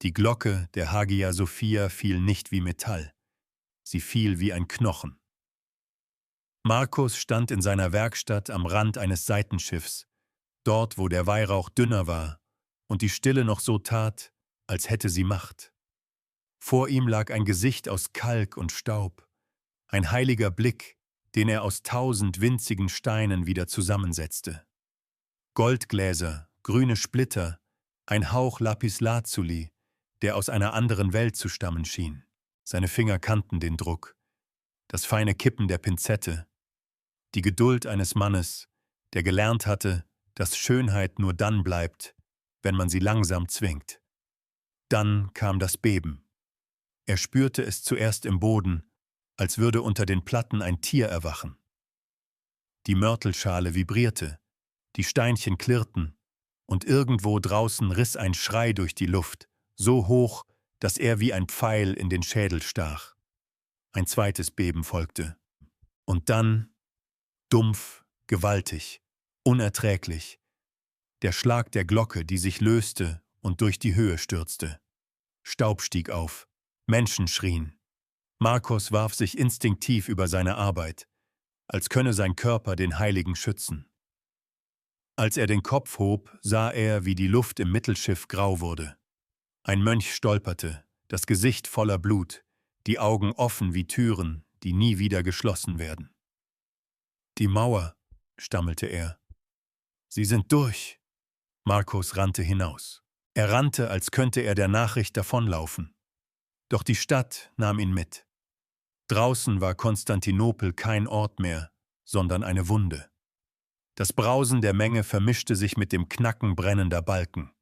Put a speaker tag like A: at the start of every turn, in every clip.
A: Die Glocke der Hagia Sophia fiel nicht wie Metall, sie fiel wie ein Knochen. Markos stand in seiner Werkstatt am Rand eines Seitenschiffs, dort, wo der Weihrauch dünner war und die Stille noch so tat, als hätte sie Macht. Vor ihm lag ein Gesicht aus Kalk und Staub, ein heiliger Blick, den er aus 1000 winzigen Steinen wieder zusammensetzte. Goldgläser, grüne Splitter, ein Hauch Lapislazuli, der aus einer anderen Welt zu stammen schien. Seine Finger kannten den Druck, das feine Kippen der Pinzette, die Geduld eines Mannes, der gelernt hatte, dass Schönheit nur dann bleibt, wenn man sie langsam zwingt. Dann kam das Beben. Er spürte es zuerst im Boden, als würde unter den Platten ein Tier erwachen. Die Mörtelschale vibrierte, die Steinchen klirrten, und irgendwo draußen riss ein Schrei durch die Luft, so hoch, dass er wie ein Pfeil in den Schädel stach. Ein zweites Beben folgte. Und dann, dumpf, gewaltig, unerträglich, der Schlag der Glocke, die sich löste und durch die Höhe stürzte. Staub stieg auf, Menschen schrien. Markos warf sich instinktiv über seine Arbeit, als könne sein Körper den Heiligen schützen. Als er den Kopf hob, sah er, wie die Luft im Mittelschiff grau wurde. Ein Mönch stolperte, das Gesicht voller Blut, die Augen offen wie Türen, die nie wieder geschlossen werden. »Die Mauer«, stammelte er. »Sie sind durch.« Markos rannte hinaus. Er rannte, als könnte er der Nachricht davonlaufen. Doch die Stadt nahm ihn mit. Draußen war Konstantinopel kein Ort mehr, sondern eine Wunde. Das Brausen der Menge vermischte sich mit dem Knacken brennender Balken.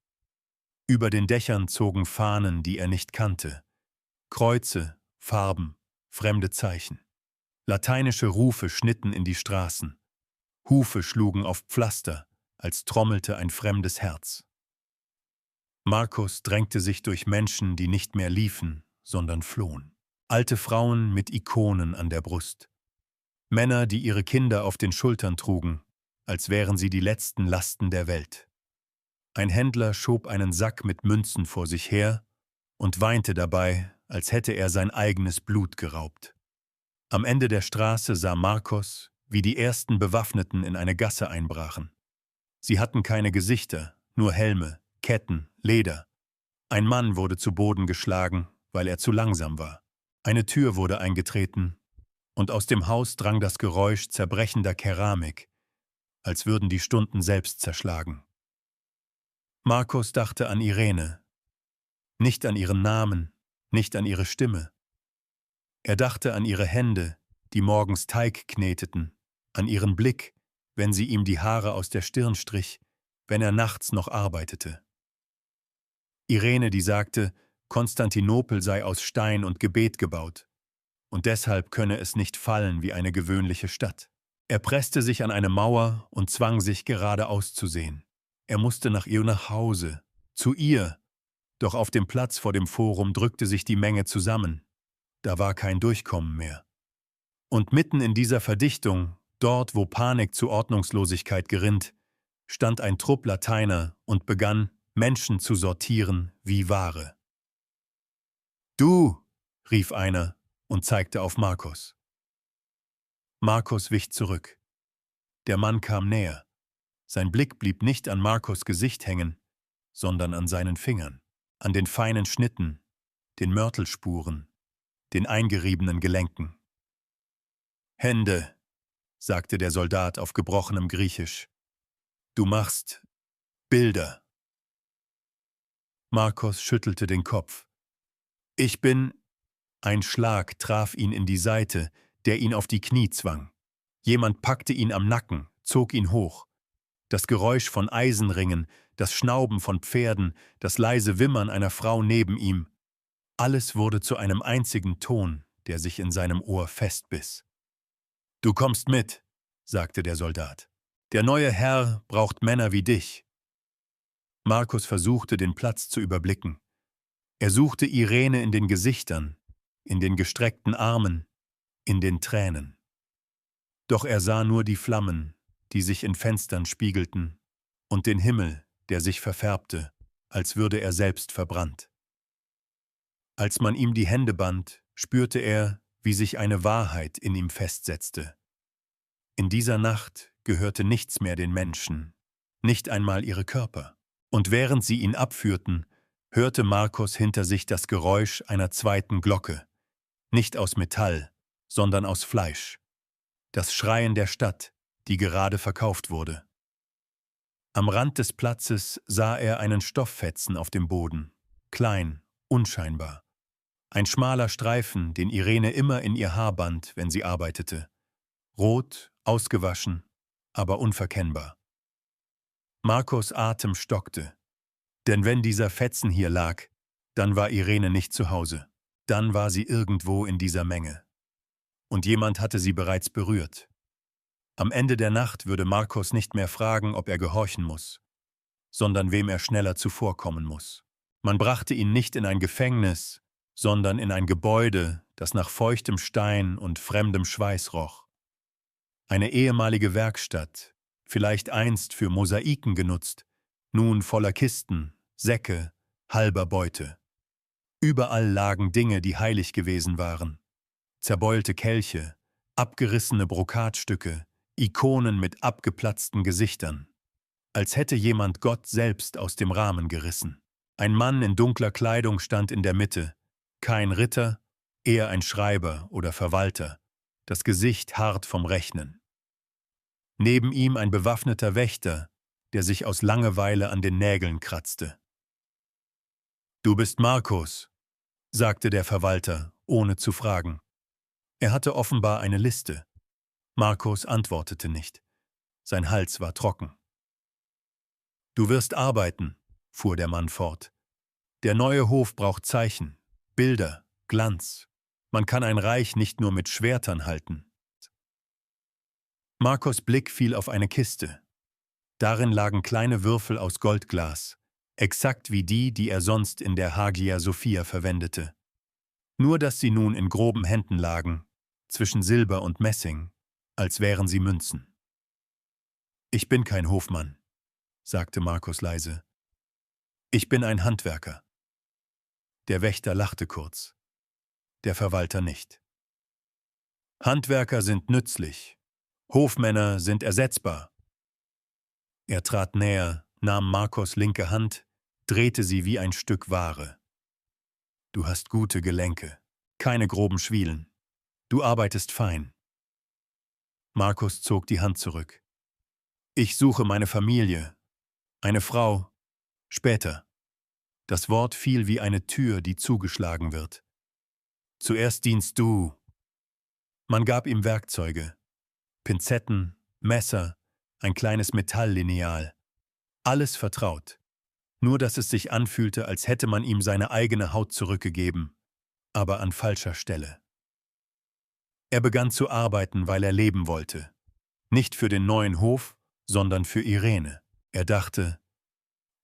A: Über den Dächern zogen Fahnen, die er nicht kannte. Kreuze, Farben, fremde Zeichen. Lateinische Rufe schnitten in die Straßen. Hufe schlugen auf Pflaster, als trommelte ein fremdes Herz. Markos drängte sich durch Menschen, die nicht mehr liefen, sondern flohen. Alte Frauen mit Ikonen an der Brust. Männer, die ihre Kinder auf den Schultern trugen, als wären sie die letzten Lasten der Welt. Ein Händler schob einen Sack mit Münzen vor sich her und weinte dabei, als hätte er sein eigenes Blut geraubt. Am Ende der Straße sah Markos, wie die ersten Bewaffneten in eine Gasse einbrachen. Sie hatten keine Gesichter, nur Helme, Ketten, Leder. Ein Mann wurde zu Boden geschlagen, weil er zu langsam war. Eine Tür wurde eingetreten, und aus dem Haus drang das Geräusch zerbrechender Keramik, als würden die Stunden selbst zerschlagen. Markos dachte an Irene, nicht an ihren Namen, nicht an ihre Stimme. Er dachte an ihre Hände, die morgens Teig kneteten, an ihren Blick, wenn sie ihm die Haare aus der Stirn strich, wenn er nachts noch arbeitete. Irene, die sagte, Konstantinopel sei aus Stein und Gebet gebaut, und deshalb könne es nicht fallen wie eine gewöhnliche Stadt. Er presste sich an eine Mauer und zwang sich, geradeaus zu sehen. Er musste nach ihr nach Hause, zu ihr, doch auf dem Platz vor dem Forum drückte sich die Menge zusammen. Da war kein Durchkommen mehr. Und mitten in dieser Verdichtung, dort wo Panik zu Ordnungslosigkeit gerinnt, stand ein Trupp Lateiner und begann, Menschen zu sortieren wie Ware. »Du«, rief einer und zeigte auf Markos. Markos wich zurück. Der Mann kam näher. Sein Blick blieb nicht an Markos Gesicht hängen, sondern an seinen Fingern, an den feinen Schnitten, den Mörtelspuren, den eingeriebenen Gelenken. »Hände«, sagte der Soldat auf gebrochenem Griechisch. »Du machst Bilder.« Markos schüttelte den Kopf. »Ich bin...« Ein Schlag traf ihn in die Seite, der ihn auf die Knie zwang. Jemand packte ihn am Nacken, zog ihn hoch. Das Geräusch von Eisenringen, das Schnauben von Pferden, das leise Wimmern einer Frau neben ihm. Alles wurde zu einem einzigen Ton, der sich in seinem Ohr festbiss. »Du kommst mit«, sagte der Soldat. »Der neue Herr braucht Männer wie dich.« Markos versuchte, den Platz zu überblicken. Er suchte Irene in den Gesichtern, in den gestreckten Armen, in den Tränen. Doch er sah nur die Flammen, die sich in Fenstern spiegelten, und den Himmel, der sich verfärbte, als würde er selbst verbrannt. Als man ihm die Hände band, spürte er, wie sich eine Wahrheit in ihm festsetzte. In dieser Nacht gehörte nichts mehr den Menschen, nicht einmal ihre Körper. Und während sie ihn abführten, hörte Markos hinter sich das Geräusch einer zweiten Glocke, nicht aus Metall, sondern aus Fleisch. Das Schreien der Stadt, die gerade verkauft wurde. Am Rand des Platzes sah er einen Stofffetzen auf dem Boden, klein, unscheinbar. Ein schmaler Streifen, den Irene immer in ihr Haar band, wenn sie arbeitete. Rot, ausgewaschen, aber unverkennbar. Markos Atem stockte. Denn wenn dieser Fetzen hier lag, dann war Irene nicht zu Hause. Dann war sie irgendwo in dieser Menge. Und jemand hatte sie bereits berührt. Am Ende der Nacht würde Markos nicht mehr fragen, ob er gehorchen muss, sondern wem er schneller zuvorkommen muss. Man brachte ihn nicht in ein Gefängnis, sondern in ein Gebäude, das nach feuchtem Stein und fremdem Schweiß roch. Eine ehemalige Werkstatt, vielleicht einst für Mosaiken genutzt, nun voller Kisten, Säcke, halber Beute. Überall lagen Dinge, die heilig gewesen waren. Zerbeulte Kelche, abgerissene Brokatstücke, Ikonen mit abgeplatzten Gesichtern. Als hätte jemand Gott selbst aus dem Rahmen gerissen. Ein Mann in dunkler Kleidung stand in der Mitte. Kein Ritter, eher ein Schreiber oder Verwalter, das Gesicht hart vom Rechnen. Neben ihm ein bewaffneter Wächter, der sich aus Langeweile an den Nägeln kratzte. »Du bist Markos«, sagte der Verwalter, ohne zu fragen. Er hatte offenbar eine Liste. Markos antwortete nicht. Sein Hals war trocken. »Du wirst arbeiten«, fuhr der Mann fort. »Der neue Hof braucht Zeichen, Bilder, Glanz. Man kann ein Reich nicht nur mit Schwertern halten.« Markos Blick fiel auf eine Kiste. Darin lagen kleine Würfel aus Goldglas, exakt wie die, die er sonst in der Hagia Sophia verwendete. Nur dass sie nun in groben Händen lagen, zwischen Silber und Messing, als wären sie Münzen. »Ich bin kein Hofmann«, sagte Markos leise. »Ich bin ein Handwerker.« Der Wächter lachte kurz, der Verwalter nicht. »Handwerker sind nützlich, Hofmänner sind ersetzbar.« Er trat näher, nahm Markos linke Hand, drehte sie wie ein Stück Ware. »Du hast gute Gelenke, keine groben Schwielen. Du arbeitest fein.« Markos zog die Hand zurück. »Ich suche meine Familie, eine Frau, später.« Das Wort fiel wie eine Tür, die zugeschlagen wird. »Zuerst dienst du.« Man gab ihm Werkzeuge, Pinzetten, Messer, ein kleines Metalllineal. Alles vertraut, nur dass es sich anfühlte, als hätte man ihm seine eigene Haut zurückgegeben, aber an falscher Stelle. Er begann zu arbeiten, weil er leben wollte. Nicht für den neuen Hof, sondern für Irene. Er dachte,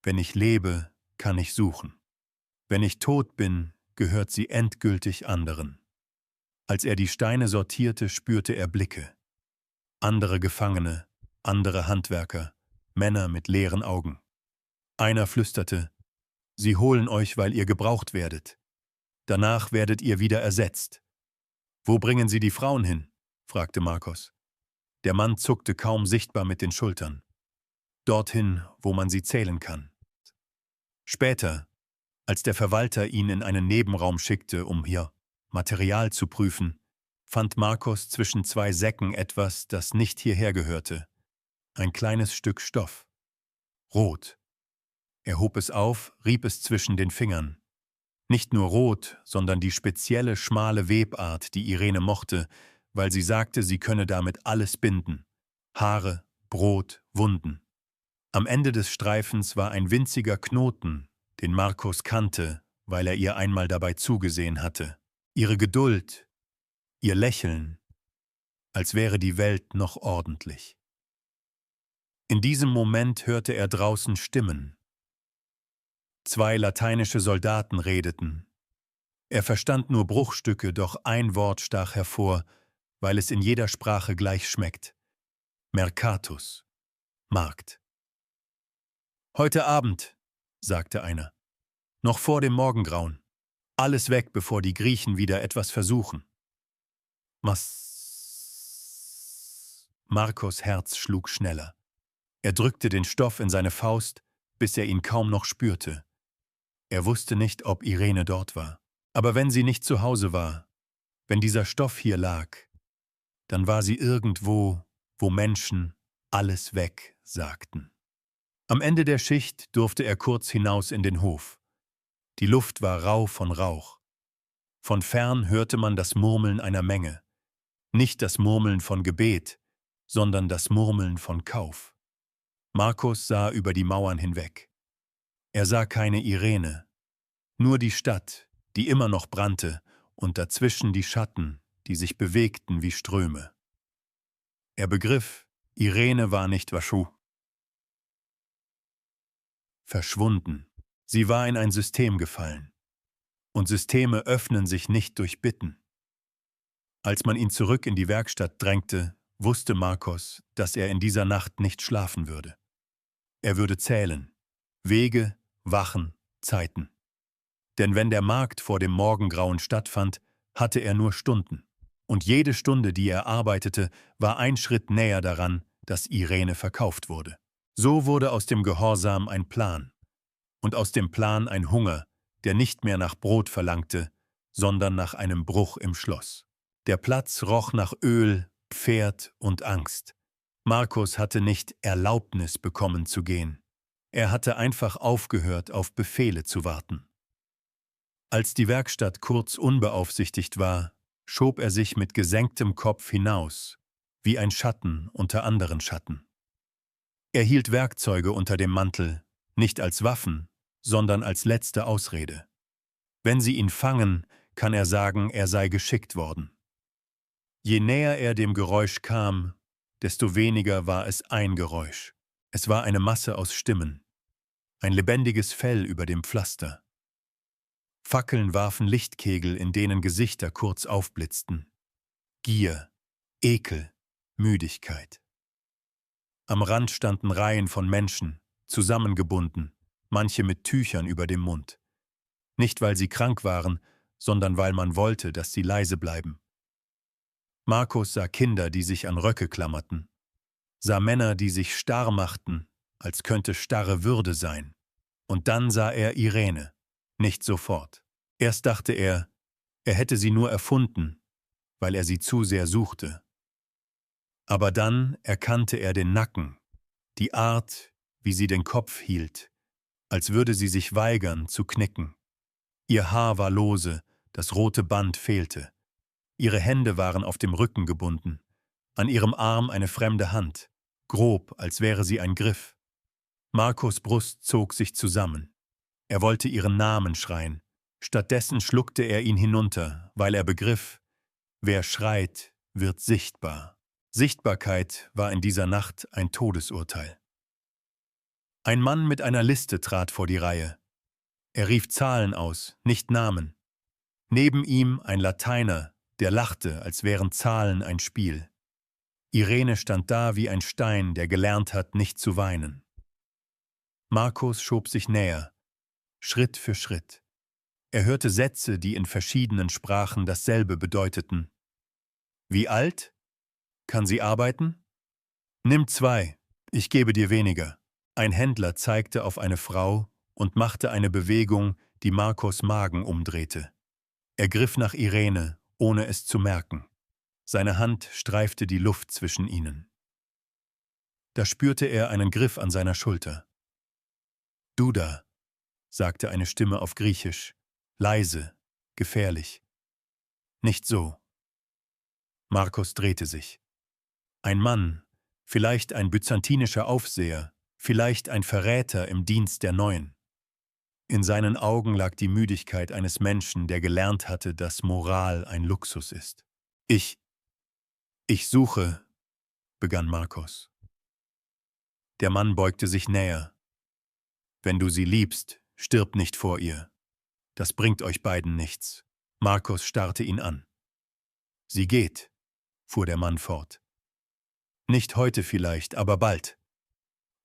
A: wenn ich lebe, kann ich suchen. Wenn ich tot bin, gehört sie endgültig anderen. Als er die Steine sortierte, spürte er Blicke. Andere Gefangene, andere Handwerker, Männer mit leeren Augen. Einer flüsterte, »Sie holen euch, weil ihr gebraucht werdet. Danach werdet ihr wieder ersetzt.« »Wo bringen Sie die Frauen hin?« fragte Markos. Der Mann zuckte kaum sichtbar mit den Schultern. »Dorthin, wo man sie zählen kann.« Später, als der Verwalter ihn in einen Nebenraum schickte, um hier Material zu prüfen, fand Markos zwischen zwei Säcken etwas, das nicht hierher gehörte. Ein kleines Stück Stoff. Rot. Er hob es auf, rieb es zwischen den Fingern. Nicht nur rot, sondern die spezielle, schmale Webart, die Irene mochte, weil sie sagte, sie könne damit alles binden. Haare, Brot, Wunden. Am Ende des Streifens war ein winziger Knoten, den Markos kannte, weil er ihr einmal dabei zugesehen hatte. Ihre Geduld, ihr Lächeln, als wäre die Welt noch ordentlich. In diesem Moment hörte er draußen Stimmen. 2 lateinische Soldaten redeten. Er verstand nur Bruchstücke, doch ein Wort stach hervor, weil es in jeder Sprache gleich schmeckt. Mercatus, Markt. »Heute Abend«, sagte einer, »noch vor dem Morgengrauen. Alles weg, bevor die Griechen wieder etwas versuchen. Markos Herz schlug schneller. Er drückte den Stoff in seine Faust, bis er ihn kaum noch spürte. Er wusste nicht, ob Irene dort war. Aber wenn sie nicht zu Hause war, wenn dieser Stoff hier lag, dann war sie irgendwo, wo Menschen alles weg sagten. Am Ende der Schicht durfte er kurz hinaus in den Hof. Die Luft war rau von Rauch. Von fern hörte man das Murmeln einer Menge. Nicht das Murmeln von Gebet, sondern das Murmeln von Kauf. Markos sah über die Mauern hinweg. Er sah keine Irene, nur die Stadt, die immer noch brannte, und dazwischen die Schatten, die sich bewegten wie Ströme. Er begriff, Irene war nicht verschwunden. Sie war in ein System gefallen. Und Systeme öffnen sich nicht durch Bitten. Als man ihn zurück in die Werkstatt drängte, wusste Markos, dass er in dieser Nacht nicht schlafen würde. Er würde zählen. Wege, Wachen, Zeiten. Denn wenn der Markt vor dem Morgengrauen stattfand, hatte er nur Stunden. Und jede Stunde, die er arbeitete, war ein Schritt näher daran, dass Irene verkauft wurde. So wurde aus dem Gehorsam ein Plan. Und aus dem Plan ein Hunger, der nicht mehr nach Brot verlangte, sondern nach einem Bruch im Schloss. Der Platz roch nach Öl, Pferd und Angst. Markos hatte nicht Erlaubnis bekommen zu gehen. Er hatte einfach aufgehört, auf Befehle zu warten. Als die Werkstatt kurz unbeaufsichtigt war, schob er sich mit gesenktem Kopf hinaus, wie ein Schatten unter anderen Schatten. Er hielt Werkzeuge unter dem Mantel, nicht als Waffen, sondern als letzte Ausrede. Wenn sie ihn fangen, kann er sagen, er sei geschickt worden. Je näher er dem Geräusch kam, desto weniger war es ein Geräusch. Es war eine Masse aus Stimmen, ein lebendiges Fell über dem Pflaster. Fackeln warfen Lichtkegel, in denen Gesichter kurz aufblitzten. Gier, Ekel, Müdigkeit. Am Rand standen Reihen von Menschen, zusammengebunden, manche mit Tüchern über dem Mund. Nicht, weil sie krank waren, sondern weil man wollte, dass sie leise bleiben. Markos sah Kinder, die sich an Röcke klammerten, sah Männer, die sich starr machten, als könnte starre Würde sein. Und dann sah er Irene, nicht sofort. Erst dachte er hätte sie nur erfunden, weil er sie zu sehr suchte. Aber dann erkannte er den Nacken, die Art, wie sie den Kopf hielt, als würde sie sich weigern, zu knicken. Ihr Haar war lose, das rote Band fehlte. Ihre Hände waren auf dem Rücken gebunden, an ihrem Arm eine fremde Hand, grob, als wäre sie ein Griff. Markos Brust zog sich zusammen. Er wollte ihren Namen schreien. Stattdessen schluckte er ihn hinunter, weil er begriff, wer schreit, wird sichtbar. Sichtbarkeit war in dieser Nacht ein Todesurteil. Ein Mann mit einer Liste trat vor die Reihe. Er rief Zahlen aus, nicht Namen. Neben ihm ein Lateiner, der lachte, als wären Zahlen ein Spiel. Irene stand da wie ein Stein, der gelernt hat, nicht zu weinen. Markos schob sich näher, Schritt für Schritt. Er hörte Sätze, die in verschiedenen Sprachen dasselbe bedeuteten. Wie alt? Kann sie arbeiten? Nimm 2, ich gebe dir weniger. Ein Händler zeigte auf eine Frau und machte eine Bewegung, die Markos Magen umdrehte. Er griff nach Irene, ohne es zu merken. Seine Hand streifte die Luft zwischen ihnen. Da spürte er einen Griff an seiner Schulter. Du da, sagte eine Stimme auf Griechisch, leise, gefährlich. Nicht so. Markos drehte sich. Ein Mann, vielleicht ein byzantinischer Aufseher, vielleicht ein Verräter im Dienst der Neuen. In seinen Augen lag die Müdigkeit eines Menschen, der gelernt hatte, dass Moral ein Luxus ist. Ich suche, begann Markos. Der Mann beugte sich näher. Wenn du sie liebst, stirb nicht vor ihr. Das bringt euch beiden nichts. Markos starrte ihn an. Sie geht, fuhr der Mann fort. Nicht heute vielleicht, aber bald.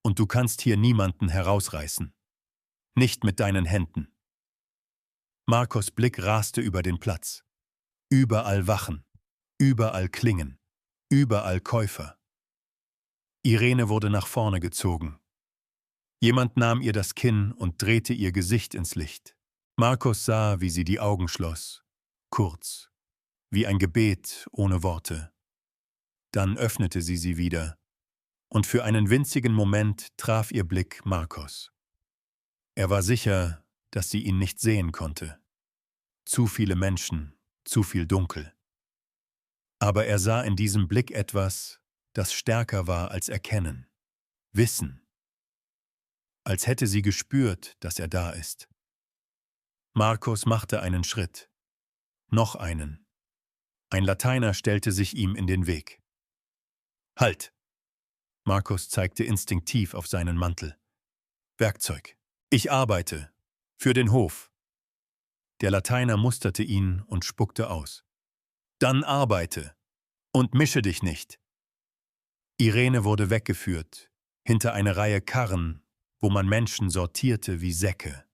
A: Und du kannst hier niemanden herausreißen. Nicht mit deinen Händen. Markos Blick raste über den Platz. Überall Wachen, überall Klingen, überall Käufer. Irene wurde nach vorne gezogen. Jemand nahm ihr das Kinn und drehte ihr Gesicht ins Licht. Markos sah, wie sie die Augen schloss. Kurz, wie ein Gebet ohne Worte. Dann öffnete sie wieder, und für einen winzigen Moment traf ihr Blick Markos. Er war sicher, dass sie ihn nicht sehen konnte. Zu viele Menschen, zu viel Dunkel. Aber er sah in diesem Blick etwas, das stärker war als Erkennen. Wissen. Als hätte sie gespürt, dass er da ist. Markos machte einen Schritt. Noch einen. Ein Lateiner stellte sich ihm in den Weg. »Halt!« Markos zeigte instinktiv auf seinen Mantel. »Werkzeug. Ich arbeite. Für den Hof.« Der Lateiner musterte ihn und spuckte aus. »Dann arbeite. Und mische dich nicht.« Irene wurde weggeführt, hinter eine Reihe Karren, wo man Menschen sortierte wie Säcke.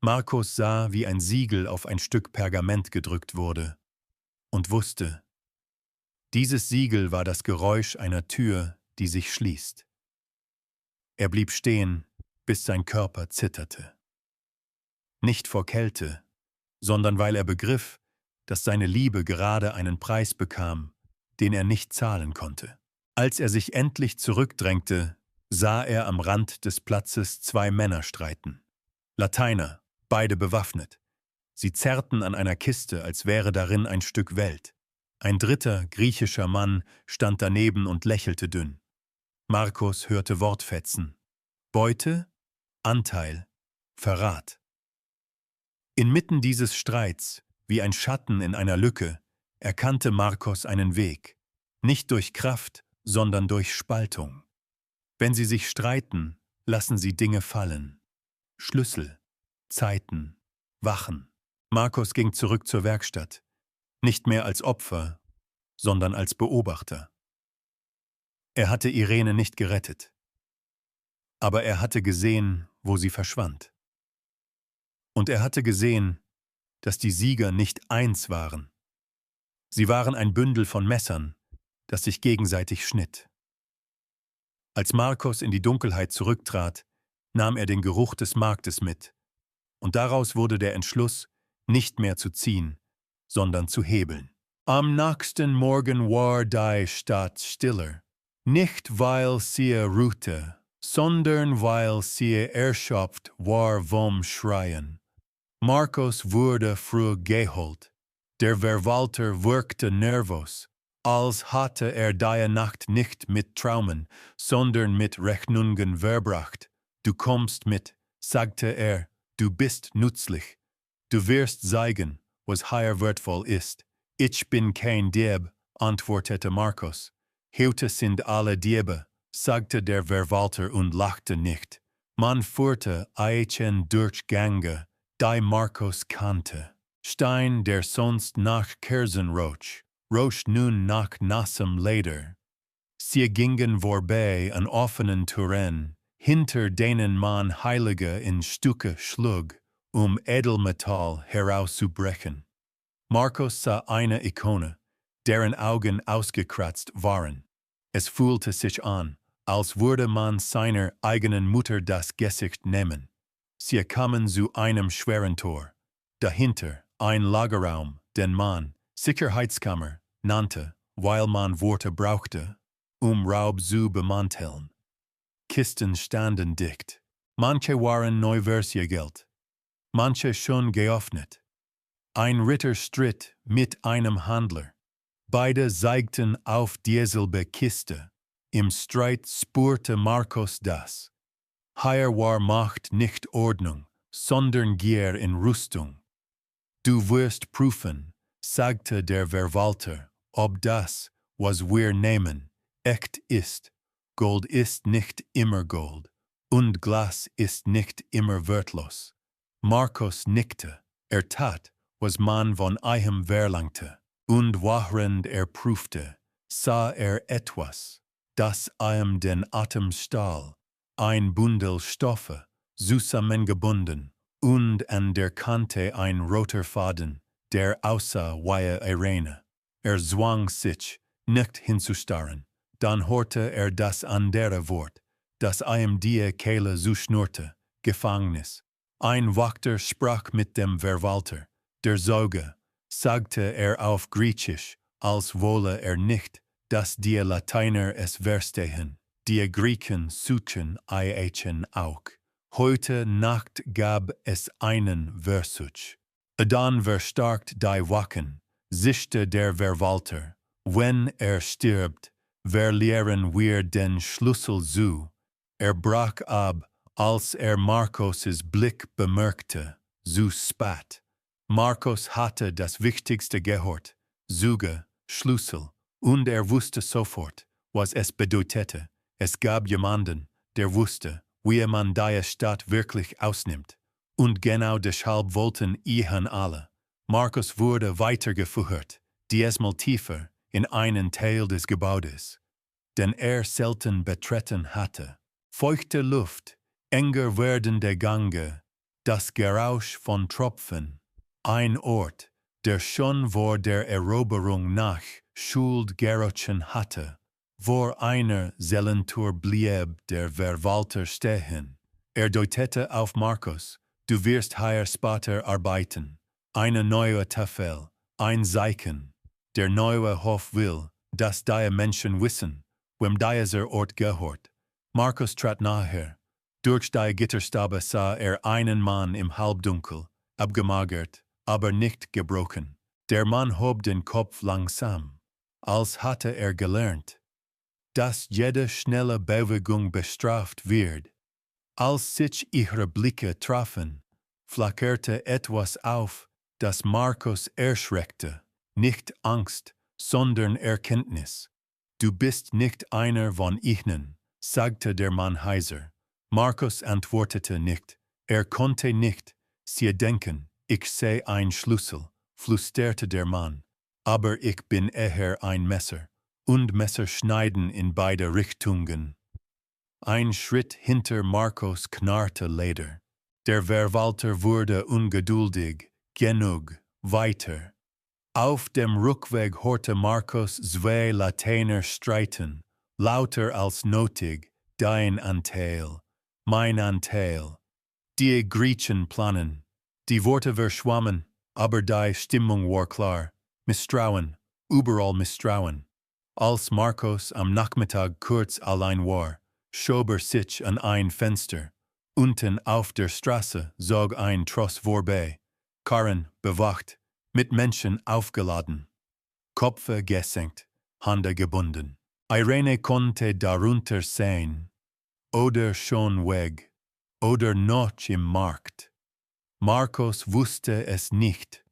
A: Markos sah, wie ein Siegel auf ein Stück Pergament gedrückt wurde und wusste, dieses Siegel war das Geräusch einer Tür, die sich schließt. Er blieb stehen, bis sein Körper zitterte. Nicht vor Kälte, sondern weil er begriff, dass seine Liebe gerade einen Preis bekam, den er nicht zahlen konnte. Als er sich endlich zurückdrängte, sah er am Rand des Platzes zwei Männer streiten. Lateiner, beide bewaffnet. Sie zerrten an einer Kiste, als wäre darin ein Stück Welt. Ein dritter, griechischer Mann stand daneben und lächelte dünn. Markos hörte Wortfetzen. Beute, Anteil, Verrat. Inmitten dieses Streits, wie ein Schatten in einer Lücke, erkannte Markos einen Weg. Nicht durch Kraft, sondern durch Spaltung. Wenn sie sich streiten, lassen sie Dinge fallen. Schlüssel, Zeiten, Wachen. Markos ging zurück zur Werkstatt. Nicht mehr als Opfer, sondern als Beobachter. Er hatte Irene nicht gerettet. Aber er hatte gesehen, wo sie verschwand. Und er hatte gesehen, dass die Sieger nicht eins waren. Sie waren ein Bündel von Messern, das sich gegenseitig schnitt. Als Markos in die Dunkelheit zurücktrat, nahm er den Geruch des Marktes mit, und daraus wurde der Entschluss, nicht mehr zu ziehen, sondern zu hebeln. Am nächsten Morgen war die Stadt stiller, nicht weil sie ruhte, sondern weil sie erschöpft war vom Schreien. Markos wurde früh geholt, der Verwalter wirkte nervös, als hatte er die Nacht nicht mit Traumen, sondern mit Rechnungen verbracht. Du kommst mit, sagte er, du bist nützlich. Du wirst zeigen, was hier wertvoll ist. Ich bin kein Dieb, antwortete Markos. Heute sind alle Diebe, sagte der Verwalter und lachte nicht. Man führte Eichen durch Gänge, die Markos kannte. Stein, der sonst nach Kerzen roch nun nach nassem Leder. Sie gingen vorbei an offenen Türen, hinter denen man Heilige in Stücke schlug, Edelmetall herauszubrechen. Markos sah eine Ikone, deren Augen ausgekratzt waren. Es fühlte sich an, als würde man seiner eigenen Mutter das Gesicht nehmen. Sie kamen zu einem schweren Tor. Dahinter ein Lagerraum, den man Sicherheitskammer nannte, weil man Worte brauchte, Raub zu bemanteln. Kisten standen dicht. Manche waren neu versiegelt, manche schon geöffnet. Ein Ritter stritt mit einem Handler. Beide zeigten auf dieselbe Kiste. Im Streit spürte Markos das. Hier war Macht nicht Ordnung, sondern Gier in Rüstung. Du wirst prüfen, sagte der Verwalter, ob das, was wir nehmen, echt ist. Gold ist nicht immer Gold, und Glas ist nicht immer wertlos. Markos nickte, tat, was man von ihm verlangte, und während prüfte, sah etwas, das ihm den Atem stahl, ein Bündel Stoffe, zusammengebunden, und an der Kante ein roter Faden, der aussah wie Irene. Zwang sich, nicht hinzustarren. Dann hörte das andere Wort, das ihm die Kehle zuschnurrte, Gefängnis. Ein Wächter sprach mit dem Verwalter. Der Sauge, sagte auf Griechisch, als wolle nicht, dass die Lateiner es verstehen. Die Griechen suchen Eichen auch. Heute Nacht gab es einen Versuch. Dann verstärkt die Wachen, sichte der Verwalter. Wenn stirbt, verlieren wir den Schlüssel zu. Brach ab, als Markos' Blick bemerkte, zu spät. Markos hatte das Wichtigste gehört, Züge, Schlüssel, und wusste sofort, was es bedeutete. Es gab jemanden, der wusste, wie man die Stadt wirklich ausnimmt. Und genau deshalb wollten ihn alle. Markos wurde weitergeführt, diesmal tiefer, in einen Teil des Gebäudes, den selten betreten hatte. Feuchte Luft, enger werdende Gange, das Geräusch von Tropfen. Ein Ort, der schon vor der Eroberung Nach Schuld gerochen hatte, wo einer Seelentour blieb der Verwalter stehen. Deutete auf Markos, du wirst hier später arbeiten. Eine neue Tafel, ein Zeichen. Der neue Hof will, dass die Menschen wissen, wem dieser Ort gehört. Markos trat nahe. Durch die Gitterstäbe sah einen Mann im Halbdunkel, abgemagert, aber nicht gebrochen. Der Mann hob den Kopf langsam, als hatte gelernt, dass jede schnelle Bewegung bestraft wird. Als sich ihre Blicke trafen, flackerte etwas auf, das Markos erschreckte. Nicht Angst, sondern Erkenntnis. Du bist nicht einer von ihnen, sagte der Mann heiser. Markos antwortete nicht. Konnte nicht. Sie denken, ich sehe ein Schlüssel, flüsterte der Mann. Aber ich bin eher ein Messer. Und Messer schneiden in beide Richtungen. Ein Schritt hinter Markos knarrte Leder. Der Verwalter wurde ungeduldig. Genug. Weiter. Auf dem Rückweg hörte Markos zwei Lateiner streiten, lauter als nötig, dein Anteil, mein Anteil. Die Griechen planen. Die Worte verschwammen, aber die Stimmung war klar. Misstrauen, überall Misstrauen. Als Markos am Nachmittag kurz allein war, schob sich an ein Fenster. Unten auf der Straße zog ein Tross vorbei. Karren bewacht, mit Menschen aufgeladen. Köpfe gesenkt, Hände gebunden. Irene konnte darunter sehen. Oder schon weg. Oder noch im Markt. Markos wusste es nicht.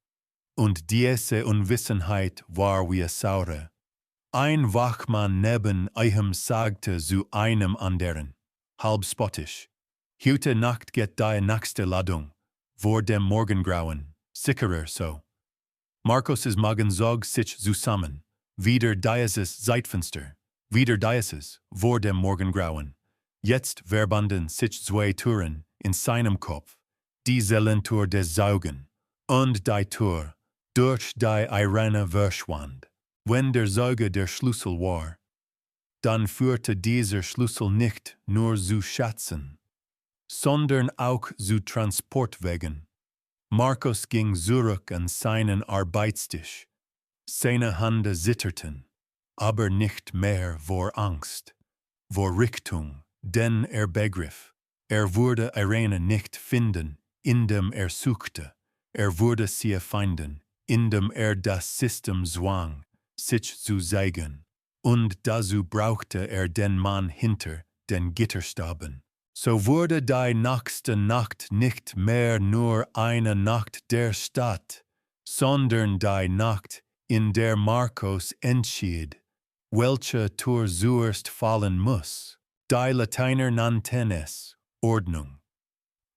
A: Und diese Unwissenheit war wie Saure. Ein Wachmann neben ihm sagte zu einem anderen, halb spottisch, heute Nacht geht die nächste Ladung, vor dem Morgengrauen, sicherer so. Markos' Magen zog sich zusammen, wieder dieses Zeitfenster, wieder dieses, vor dem Morgengrauen. Jetzt verbanden sich zwei Türen in seinem Kopf, die Seelentour des Saugen und die Tür, durch die Irene verschwand. Wenn der Sauge der Schlüssel war, dann führte dieser Schlüssel nicht nur zu Schätzen, sondern auch zu Transportwegen. Markos ging zurück an seinen Arbeitstisch. Seine Hände zitterten, aber nicht mehr vor Angst, vor Richtung, denn begriff, würde Irene nicht finden, indem suchte, würde sie finden, indem das System zwang, sich zu zeigen. Und dazu brauchte den Mann hinter den Gitterstäben. So wurde die nächste Nacht nicht mehr nur eine Nacht der Stadt, sondern die Nacht, in der Markos entschied, welche Tür zuerst fallen muss. Die Lateiner nannten es Ordnung.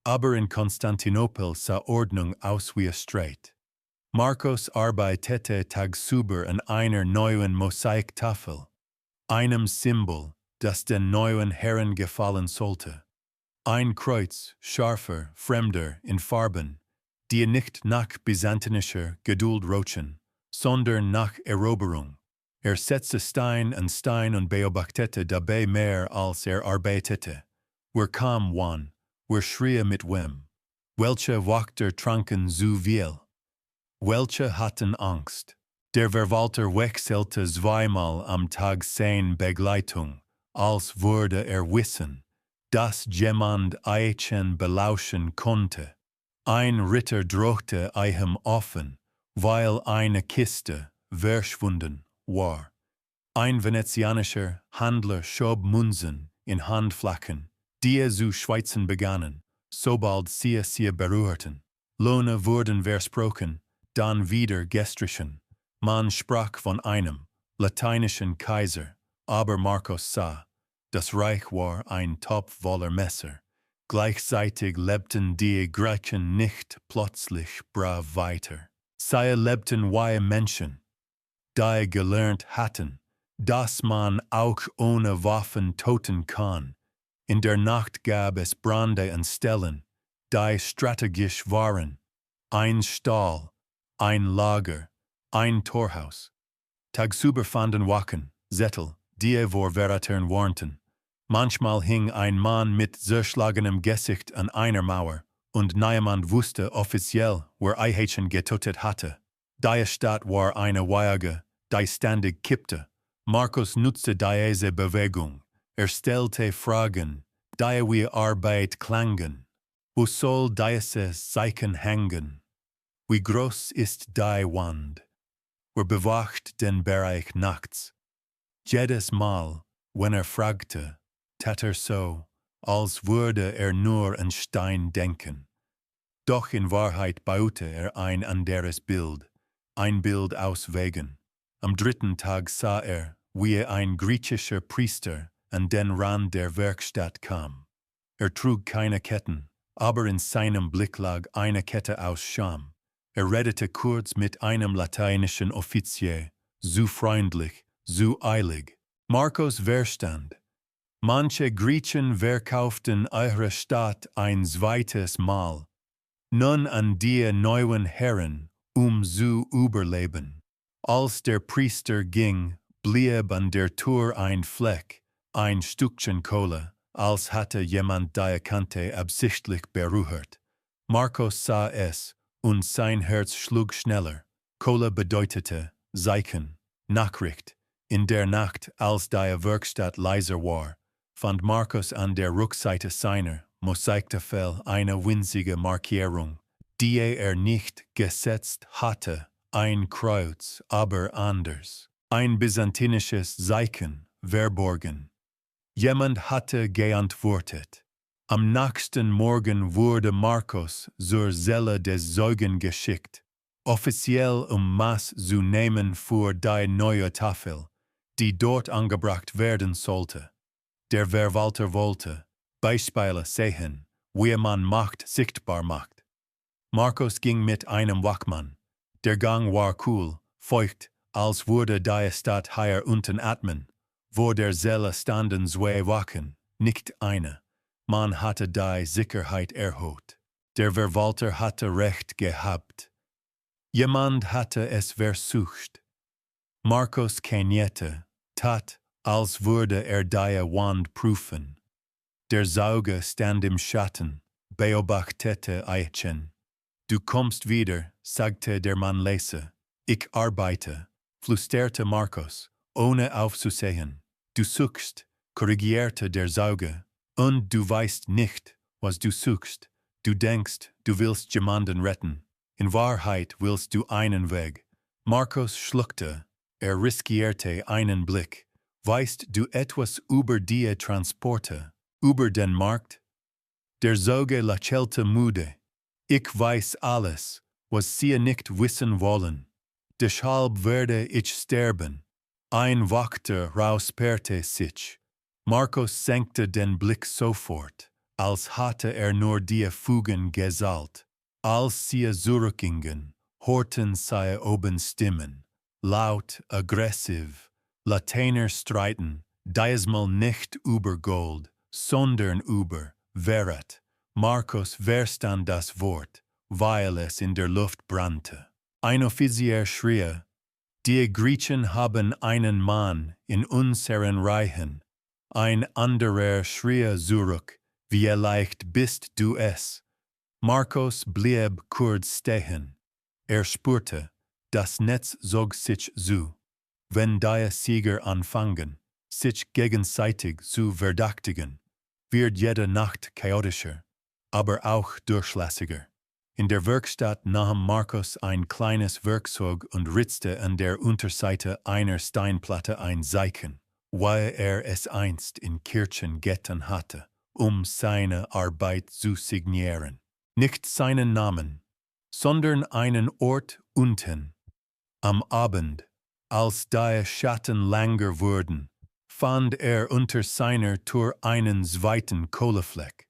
A: Aber in Konstantinopel sah Ordnung aus wie Streit. Markos arbeitete tagsüber an einer neuen Mosaiktafel, einem Symbol, das den neuen Herren gefallen sollte. Ein Kreuz, scharfer, fremder, in Farben, die nicht nach byzantinischer Geduld rochen, sondern nach Eroberung. Setzte Stein an Stein und beobachtete dabei mehr als arbeitete. Kam wan, schrie mit wem. Welche Wachter tranken zu viel? Welche hatten Angst? Der Verwalter wechselte zweimal am Tag seine Begleitung, als wurde wissen, dass jemand Eichen belauschen konnte. Ein Ritter drohte ihm offen, weil eine Kiste verschwunden war. Ein venezianischer Handler schob Münzen in Handflachen, die zu schweizen begannen, sobald sie berührten. Löhne wurden versprochen, dann wieder gestrichen. Man sprach von einem lateinischen Kaiser, aber Markos sah, das Reich war ein Topf voller Messer. Gleichzeitig lebten die Griechen nicht plötzlich brav weiter. Sie lebten wie Menschen, die gelernt hatten, dass man auch ohne Waffen töten kann. In der Nacht gab es Brände an Stellen, die strategisch waren. Ein Stall, ein Lager, ein Torhaus. Tagsüber fanden Wachen, Sättel, die vor Verrätern warnten. Manchmal hing ein Mann mit zerschlagenem Gesicht an einer Mauer, und niemand wusste offiziell, wer Eichen getötet hatte. Die Stadt war eine Waage, die ständig kippte. Markos nutzte diese Bewegung. Stellte Fragen, die wie Arbeit klangen. Wo soll dieses Zeichen hängen? Wie groß ist die Wand? Wer bewacht den Bereich nachts? Jedes Mal, wenn fragte, tat so, als würde nur an Stein denken. Doch in Wahrheit baute ein anderes Bild, ein Bild aus Wegen. Am dritten Tag sah wie ein griechischer Priester an den Rand der Werkstatt kam. Trug keine Ketten, aber in seinem Blick lag eine Kette aus Scham. Redete kurz mit einem lateinischen Offizier, so freundlich, so eilig. Markos verstand. Manche Griechen verkauften eure Stadt ein zweites Mal. Nun an die neuen Herren, zu überleben. Als der Priester ging, blieb an der Tür ein Fleck, ein Stückchen Kohle, als hatte jemand die Kante absichtlich berührt. Markos sah es, und sein Herz schlug schneller. Kohle bedeutete Zeichen, Nachricht. In der Nacht, als die Werkstatt leiser war, fand Markos an der Rückseite seiner Mosaikmeister eine winzige Markierung, die nicht gesetzt hatte, ein Kreuz, aber anders. Ein byzantinisches Zeichen, verborgen. Jemand hatte geantwortet. Am nächsten Morgen wurde Markos zur Zelle des Zeugen geschickt, offiziell Maß zu nehmen für die neue Tafel, die dort angebracht werden sollte. Der Verwalter wollte Beispiele sehen, wie man Macht sichtbar macht. Markos ging mit einem Wachmann. Der Gang war kühl, feucht, als würde die Stadt hier unten atmen. Vor der Zelle standen zwei Wachen, nicht eine. Man hatte die Sicherheit erhöht. Der Verwalter hatte recht gehabt. Jemand hatte es versucht. Markos kniete, tat, als würde die Wand prüfen. Der Sauge stand im Schatten, beobachtete Eichen. Du kommst wieder, sagte der Mann leise. Ich arbeite, flüsterte Markos, ohne aufzusehen. Du suchst, korrigierte der Sauge, und du weißt nicht, was du suchst. Du denkst, du willst jemanden retten. In Wahrheit willst du einen Weg. Markos schluckte, riskierte einen Blick. Weißt du etwas über die Transporte, über den Markt? Der Sauge lächelte müde. Ich weiß alles, was sie nicht wissen wollen. Deshalb werde ich sterben. Ein Wächter räusperte sich. Markos senkte den Blick sofort, als hatte nur die Fugen gesalt. Als sie zurückgingen, hörten sie oben Stimmen, laut, aggressiv, Lateiner streiten, diesmal nicht über Gold, sondern über verrat. Markos verstand das Wort, weil es in der Luft brannte. Ein Offizier schrie, die Griechen haben einen Mann in unseren Reichen. Ein anderer schrie zurück, wie leicht bist du es. Markos blieb kurz stehen. Spürte, das Netz zog sich zu. Wenn die Sieger anfangen, sich gegenseitig zu verdächtigen, wird jede Nacht chaotischer, aber auch durchlässiger. In der Werkstatt nahm Markos ein kleines Werkzeug und ritzte an der Unterseite einer Steinplatte ein Zeichen, weil es einst in Kirchen getan hatte, seine Arbeit zu signieren. Nicht seinen Namen, sondern einen Ort unten. Am Abend, als die Schatten länger wurden, fand unter seiner Tür einen zweiten Kohlefleck.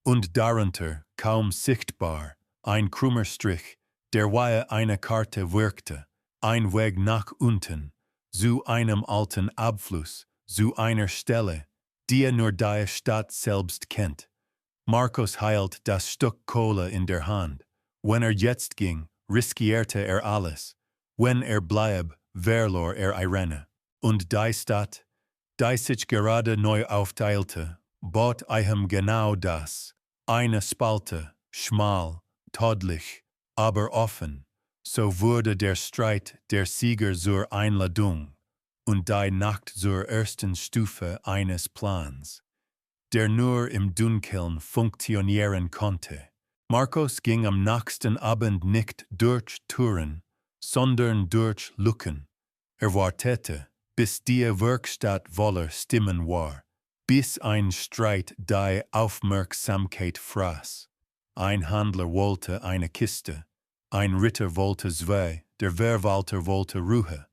A: Und darunter, kaum sichtbar, ein krummer Strich, der wie eine Karte wirkte, ein Weg nach unten, zu einem alten Abfluss, zu einer Stelle, die nur die Stadt selbst kennt. Markos hielt das Stück Kohle in der Hand. Wenn jetzt ging, riskierte alles. Wenn blieb, verlor Irene. Und die Stadt, die sich gerade neu aufteilte, bot genau das. Eine Spalte, schmal, todlich, aber offen. So wurde der Streit der Sieger zur Einladung und die Nacht zur ersten Stufe eines Plans, der nur im Dunkeln funktionieren konnte. Markos ging am nächsten Abend nicht durch Türen, sondern durch Lücken. Wartete, bis die Werkstatt voller Stimmen war, bis ein Streit die Aufmerksamkeit fraß. Ein Handler wollte eine Kiste, ein Ritter wollte zwei, der Verwalter wollte Ruhe.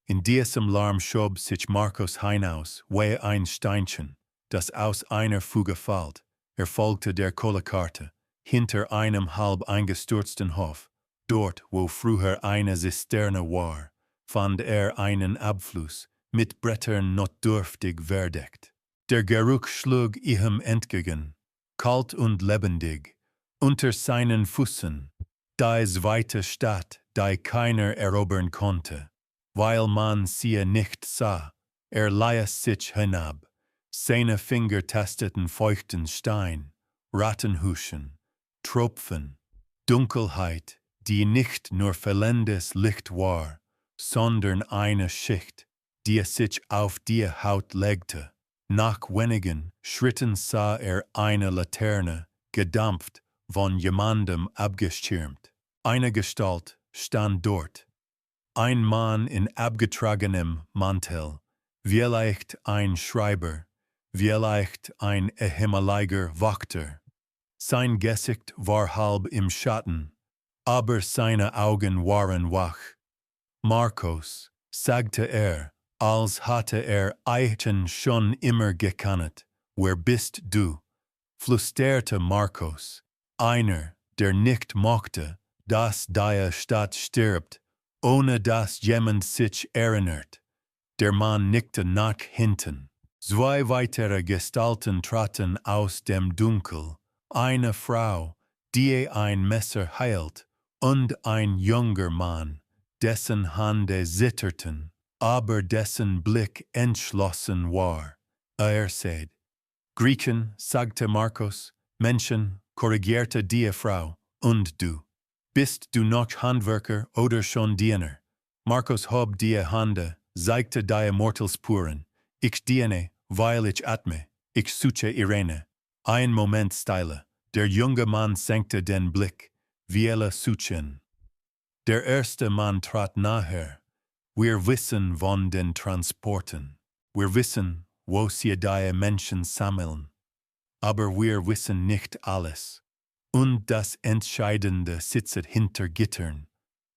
A: In diesem Lärm schob sich Markos hinaus, wie ein Steinchen, das aus einer Fuge fällt. Folgte der Kohlekarte, hinter einem halb eingestürzten Hof. Dort, wo früher eine Zisterne war, fand einen Abfluss, mit Brettern notdürftig verdeckt. Der Geruch schlug ihm entgegen, kalt und lebendig, unter seinen Füßen, die zweite Stadt, die keiner erobern konnte, weil man sie nicht sah. Ließ sich hinab. Seine Finger tasteten feuchten Stein, Rattenhuschen, Tropfen, Dunkelheit, die nicht nur fehlendes Licht war, sondern eine Schicht, die sich auf die Haut legte. Nach wenigen Schritten sah eine Laterne, gedampft, von jemandem abgeschirmt. Eine Gestalt stand dort. Ein Mann in abgetragenem Mantel, vielleicht ein Schreiber, vielleicht ein ehemaliger Wächter. Sein Gesicht war halb im Schatten, aber seine Augen waren wach. Markos, sagte als hatte Eichen schon immer gekannt. Wer bist du? Flüsterte Markos. Einer, der nicht mochte, dass die Stadt stirbt, ohne dass jemand sich erinnert. Der Mann nickte nach hinten. Zwei weitere Gestalten traten aus dem Dunkel. Eine Frau, die ein Messer hielt, und ein junger Mann, dessen Hände zitterten, aber dessen Blick entschlossen war. Seid Griechen, sagte Markos, Menschen, korrigierte die Frau, und du. Bist du noch Handwerker oder schon Diener? Markos hob die Hände, zeigte die Mortalspuren. Ich diene, weil ich atme, ich suche Irene. Ein Moment Stille. Der junge Mann senkte den Blick, wir suchen. Der erste Mann trat nahe. Wir wissen von den Transporten. Wir wissen, wo sie die Menschen sammeln. Aber wir wissen nicht alles. Und das Entscheidende sitzt hinter Gittern.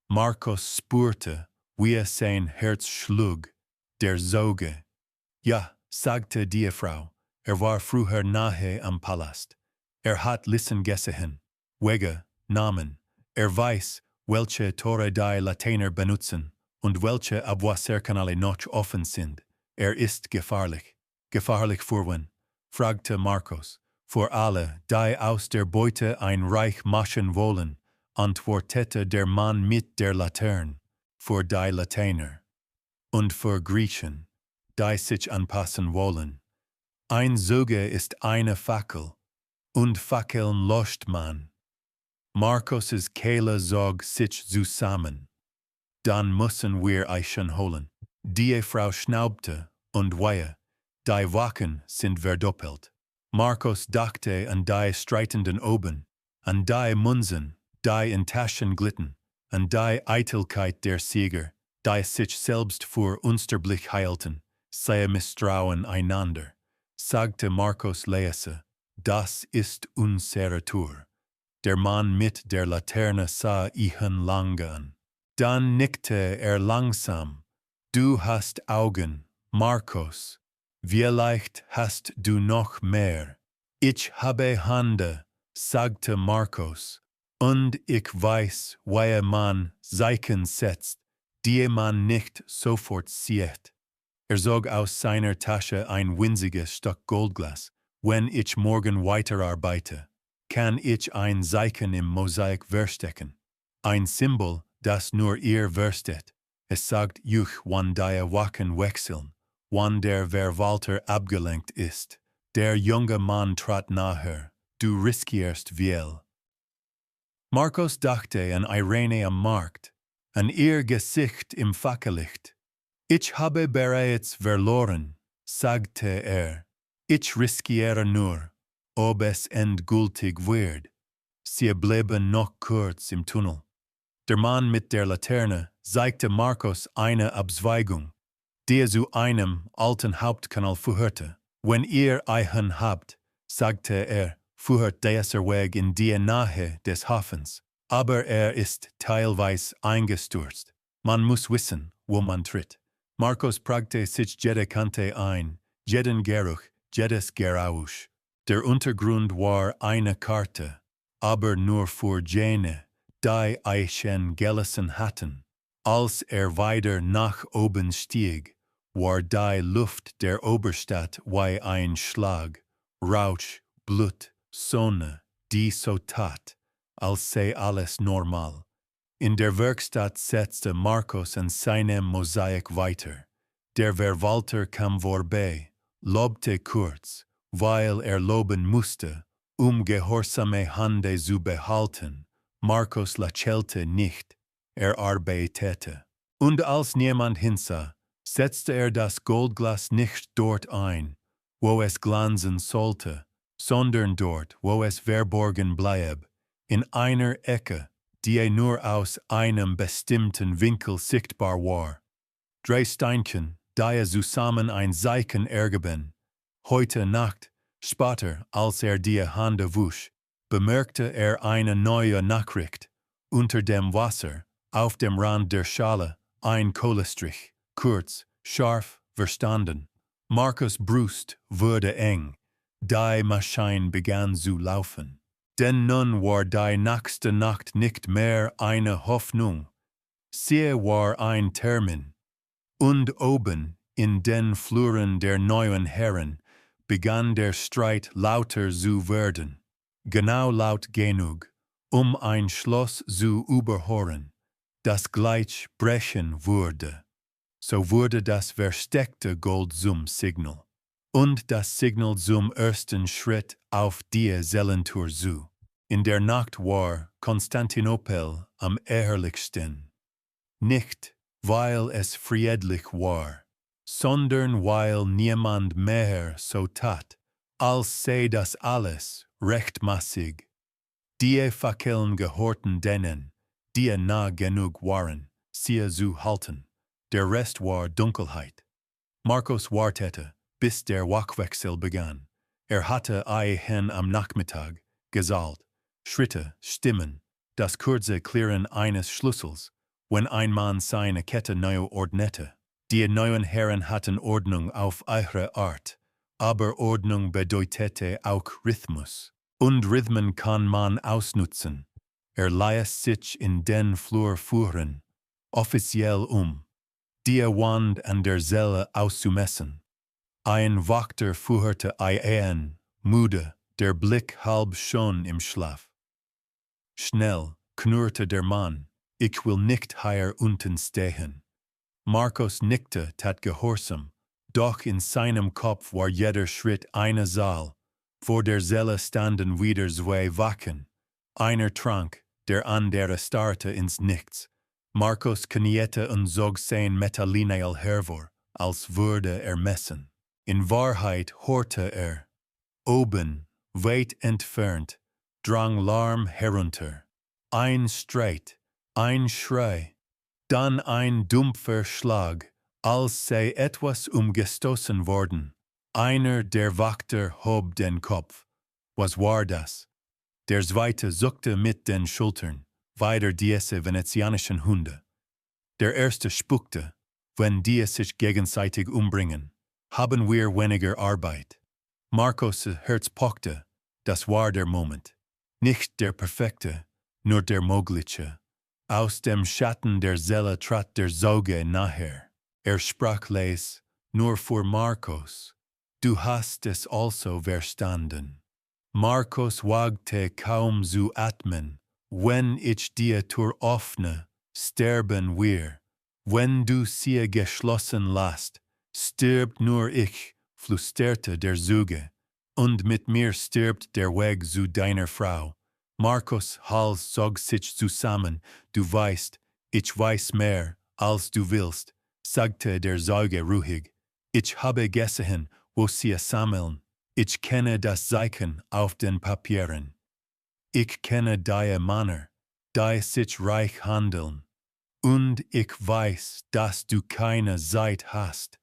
A: Markos spürte, wie sein Herz schlug, der Sorge. Ja, sagte die Frau, war früher nahe am Palast. Hat Lissen gesehen, Wege, Namen. Weiß, welche Tore die Lateiner benutzen und welche Abwasserkanäle noch offen sind. Ist gefährlich. Gefährlich für wen? Fragte Markos. Vor alle, die aus der Beute ein Reich machen wollen, antwortete der Mann mit der Laterne, vor die Lateiner. Und vor Griechen, die sich anpassen wollen. Ein Zuge ist eine Fackel, und Fackeln löscht man. Markos' Kehle zog sich zusammen. Dann müssen wir Eichen holen. Die Frau schnaubte und wehe, die Wachen sind verdoppelt. Markos dachte an die streitenden oben, an die Munsen, die in Taschen glitten, an die Eitelkeit der Sieger, die sich selbst für unsterblich heilten, sie misstrauen einander. Sagte Markos leise, das ist unsere Tour. Der Mann mit der Laterne sah ihn lange an. Dann nickte langsam. Du hast Augen, Markos. Vielleicht hast du noch mehr. Ich habe Hände, sagte Markos. Und ich weiß, wie man Zeichen setzt, die man nicht sofort sieht. Zog aus seiner Tasche ein winziges Stück Goldglas. Wenn ich morgen weiterarbeite, kann ich ein Zeichen im Mosaik verstecken. Ein Symbol, das nur ihr verstet. Es sagt euch, wann die Wachen wechseln, wann der Verwalter abgelenkt ist. Der junge Mann trat nahe. Du riskierst viel. Markos dachte an Irene am Markt, an ihr Gesicht im Fackellicht. Ich habe bereits verloren, sagte Ich riskiere nur, ob es endgültig wird. Sie blieben noch kurz im Tunnel. Der Mann mit der Laterne zeigte Markos eine Abzweigung, die zu einem alten Hauptkanal führte. Wenn ihr einen habt, sagte führt dieser Weg in die Nähe des Hafens, aber ist teilweise eingestürzt. Man muss wissen, wo man tritt. Markos prägte sich jede Kante ein, jeden Geruch, jedes Geräusch. Der Untergrund war eine Karte, aber nur für jene, die Eichen gelassen hatten. Als weiter nach oben stieg, war die Luft der Oberstadt wie ein Schlag, Rauch, Blut, Sonne, die so tat, als sei alles normal. In der Werkstatt setzte Markos an seinem Mosaik weiter. Der Verwalter kam vorbei, lobte kurz, weil loben musste, gehorsame Hände zu behalten. Markos lächelte nicht, arbeitete. Und als niemand hinsah, setzte das Goldglas nicht dort ein, wo es glänzen sollte, sondern dort, wo es verborgen blieb, in einer Ecke, die nur aus einem bestimmten Winkel sichtbar war. Drei Steinchen, die zusammen ein Zeichen ergaben. Heute Nacht, später, als die Hände wusch, bemerkte eine neue Nachricht. Unter dem Wasser, auf dem Rand der Schale, ein Kohlestrich, kurz, scharf, verstanden. Markos Brust wurde eng. Die Maschine begann zu laufen. Denn nun war die nächste Nacht nicht mehr eine Hoffnung. Sie war ein Termin. Und oben, in den Fluren der neuen Herren, begann der Streit lauter zu werden. Genau laut genug, ein Schloss zu überhören, das gleich brechen würde. So wurde das versteckte Gold zum Signal. Und das Signal zum ersten Schritt auf die Seelentour zu. In der Nacht war Konstantinopel am herrlichsten. Nicht, weil es friedlich war, sondern weil niemand mehr so tat, als sei das alles rechtmäßig. Die Fackeln gehörten denen, die nah genug waren, sie zu halten. Der Rest war Dunkelheit. Markos wartete, bis der Wachwechsel begann. Hatte hin am Nachmittag, gesallt, Schritte, Stimmen, das kurze Klirren eines Schlüssels, wenn ein Mann seine Kette neu ordnete. Die neuen Herren hatten Ordnung auf ihre Art, aber Ordnung bedeutete auch Rhythmus. Und Rhythmen kann man ausnutzen. Ließ sich in den Flur führen, offiziell die Wand an der Zelle auszumessen. Ein Wächter führte müde, der Blick halb schon im Schlaf. Schnell knurrte der Mann, ich will nicht hier unten stehen. Markos nickte, tat Gehorsam, doch in seinem Kopf war jeder Schritt eine Saal. Vor der Zelle standen wieder zwei Wachen. Einer trank, der andere starrte ins Nichts. Markos kniete und zog sein Metallinael hervor, als würde er messen. In Wahrheit horte er. Oben, weit entfernt, drang Lärm herunter. Ein Streit, ein Schrei, dann ein dumpfer Schlag, als sei etwas umgestoßen worden. Einer der Wächter hob den Kopf. Was war das? Der zweite zuckte mit den Schultern, weiter diese venezianischen Hunde. Der erste spuckte, wenn die sich gegenseitig umbringen, haben wir weniger Arbeit. Markos' Herz pochte, das war der Moment. Nicht der perfekte, nur der mögliche. Aus dem Schatten der Zelle trat der Zeuge nachher. Er sprach leis, nur für Markos. Du hast es also verstanden. Markos wagte kaum zu atmen. Wenn ich die Tür öffne, sterben wir. Wenn du sie geschlossen lässt, stirbt nur ich, flüsterte der Zeuge. Und mit mir stirbt der Weg zu deiner Frau. Markos' Hals zog sich zusammen. Du weißt, ich weiß mehr, als du willst, sagte der Zeuge ruhig. Ich habe gesehen, wo sie sammeln. Ich kenne das Zeichen auf den Papieren. Ich kenne die Männer, die sich reich handeln. Und ich weiß, dass du keine Zeit hast.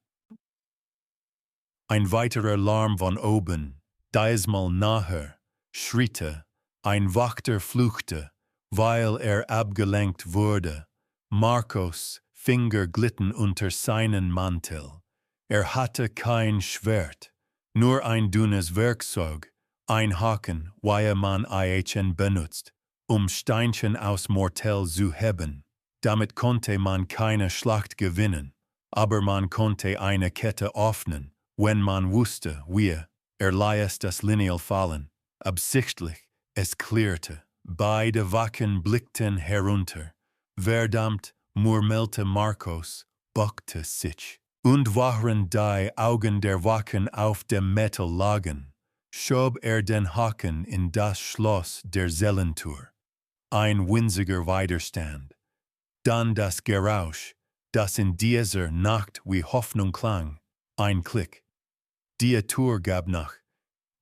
A: Ein weiterer Lärm von oben, diesmal nahe, Schritte. Ein Wächter fluchte, weil er abgelenkt wurde. Markos' Finger glitten unter seinen Mantel. Er hatte kein Schwert, nur ein dünnes Werkzeug, ein Haken, wie man ihn benutzt, Steinchen aus Mortel zu heben. Damit konnte man keine Schlacht gewinnen, aber man konnte eine Kette öffnen, wenn man wusste, wie. Er ließ das Lineal fallen, absichtlich. Es klirrte, beide Wachen blickten herunter. Verdammt, murmelte Markos, bockte sich. Und während die Augen der Wachen auf dem Metall lagen, schob er den Haken in das Schloss der Zellentür. Ein winziger Widerstand. Dann das Geräusch, das in dieser Nacht wie Hoffnung klang. Ein Klick. Die Tür gab nach.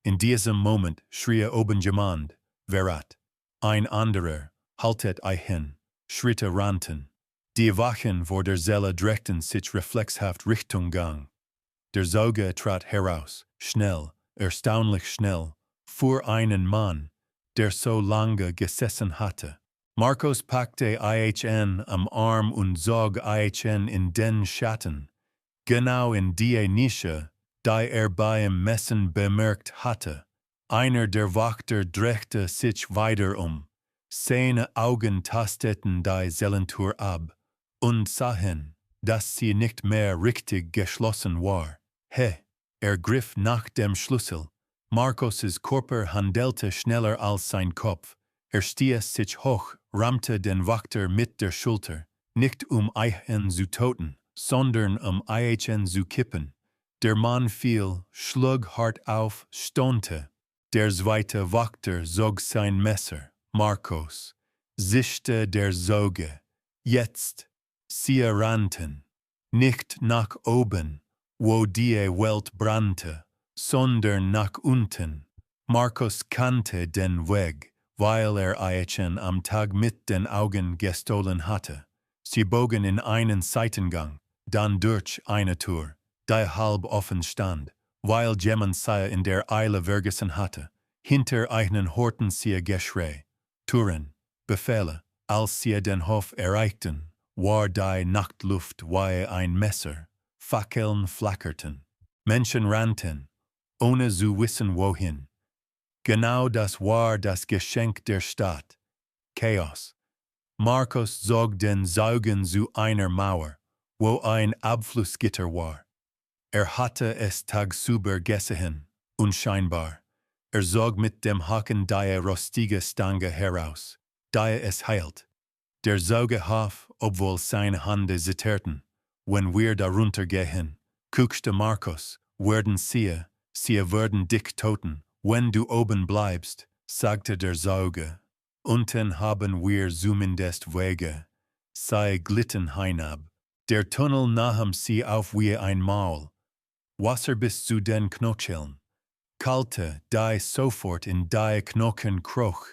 A: In diesem Moment schrie oben jemand. Verrat. Ein anderer, haltet euch hin, Schritte rannten. Die Wachen vor der Zelle drängten sich reflexhaft Richtung Gang. Der Zeuge trat heraus, schnell, erstaunlich schnell, vor einen Mann, der so lange gesessen hatte. Markos packte ihn am Arm und zog ihn in den Schatten, genau in die Nische, die beim Messen bemerkt hatte. Einer der Wächter drehte sich weiter Seine Augen tasteten die Zellentür ab und sahen, dass sie nicht mehr richtig geschlossen war. Er griff nach dem Schlüssel. Markos' Körper handelte schneller als sein Kopf. Er stieß sich hoch, rammte den Wächter mit der Schulter, nicht ihn zu töten, sondern ihn zu kippen. Der Mann fiel, schlug hart auf, stöhnte. Der zweite Wächter zog sein Messer. Markos. Zischte der Zeuge. Jetzt. Sie rannten. Nicht nach oben, wo die Welt brannte, sondern nach unten. Markos kannte den Weg, weil ihn am Tag mit den Augen gestohlen hatte. Sie bogen in einen Seitengang, dann durch eine Tür, die halb offen stand, weil jemand sie in der Eile vergessen hatte. Hinter ihnen horten sie Geschrei, Türen, Befehle. Als sie den Hof erreichten, war die Nachtluft wie ein Messer. Fackeln flackerten. Menschen rannten, ohne zu wissen wohin. Genau das war das Geschenk der Stadt. Chaos. Markos zog den Zeugen zu einer Mauer, wo ein Abflussgitter war. Hatte es tagsüber gesehen, unscheinbar. Sorg mit dem Haken die rostige Stange heraus, die es heilt. Der Sauge half, obwohl seine Hände zitterten. Wenn wir darunter gehen, guckte Markos, werden sie werden dick toten. Wenn du oben bleibst, sagte der Sauge. Unten haben wir zumindest Wege. Sie glitten hinab. Der Tunnel nahm sie auf wie ein Maul. Wasser bis zu den Knöcheln. Kalte, die sofort in die Knochen kroch.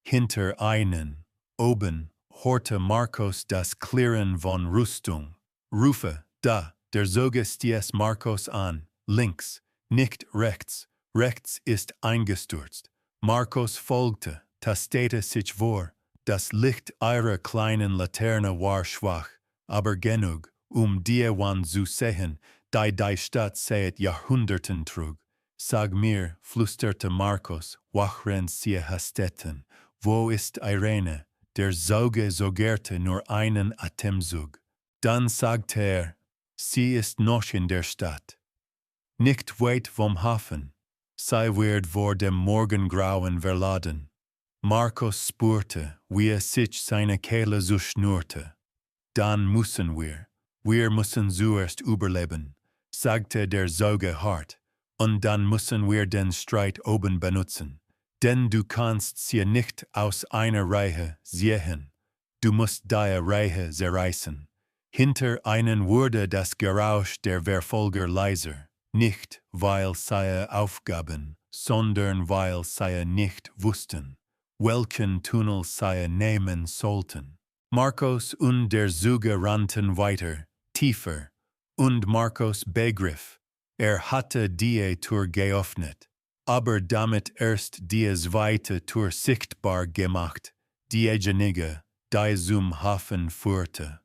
A: Hinter einen, oben, horte Markos das Klirren von Rüstung. Rufe, da, der Sauge stieß Markos an, links, nicht rechts, rechts ist eingestürzt. Markos folgte, tastete sich vor, das Licht ihrer kleinen Laterne war schwach, aber genug, die Wand zu sehen, die Stadt seit Jahrhunderten trug. Sag mir, flüsterte Markos, wachren sie hasteten, wo ist Irene? Der Sauge sogerte nur einen Atemzug. Dann sagte er, sie ist noch in der Stadt. Nicht weit vom Hafen. Sie wird vor dem Morgengrauen verladen. Markos spürte, wie sich seine Kehle so schnurrte. Dann müssen wir müssen zuerst überleben, sagte der Sauge hart. Und dann müssen wir den Streit oben benutzen. Denn du kannst sie nicht aus einer Reihe sehen. Du musst die Reihe zerreißen. Hinter einen wurde das Gerausch der Verfolger leiser. Nicht, weil sie aufgaben, sondern weil sie nicht wussten, welchen Tunnel sie nehmen sollten. Markos und der Sauge rannten weiter, tiefer, und Markos begriff, hatte die Tür geöffnet, aber damit erst die zweite Tür sichtbar gemacht, diejenige, die zum Hafen führte.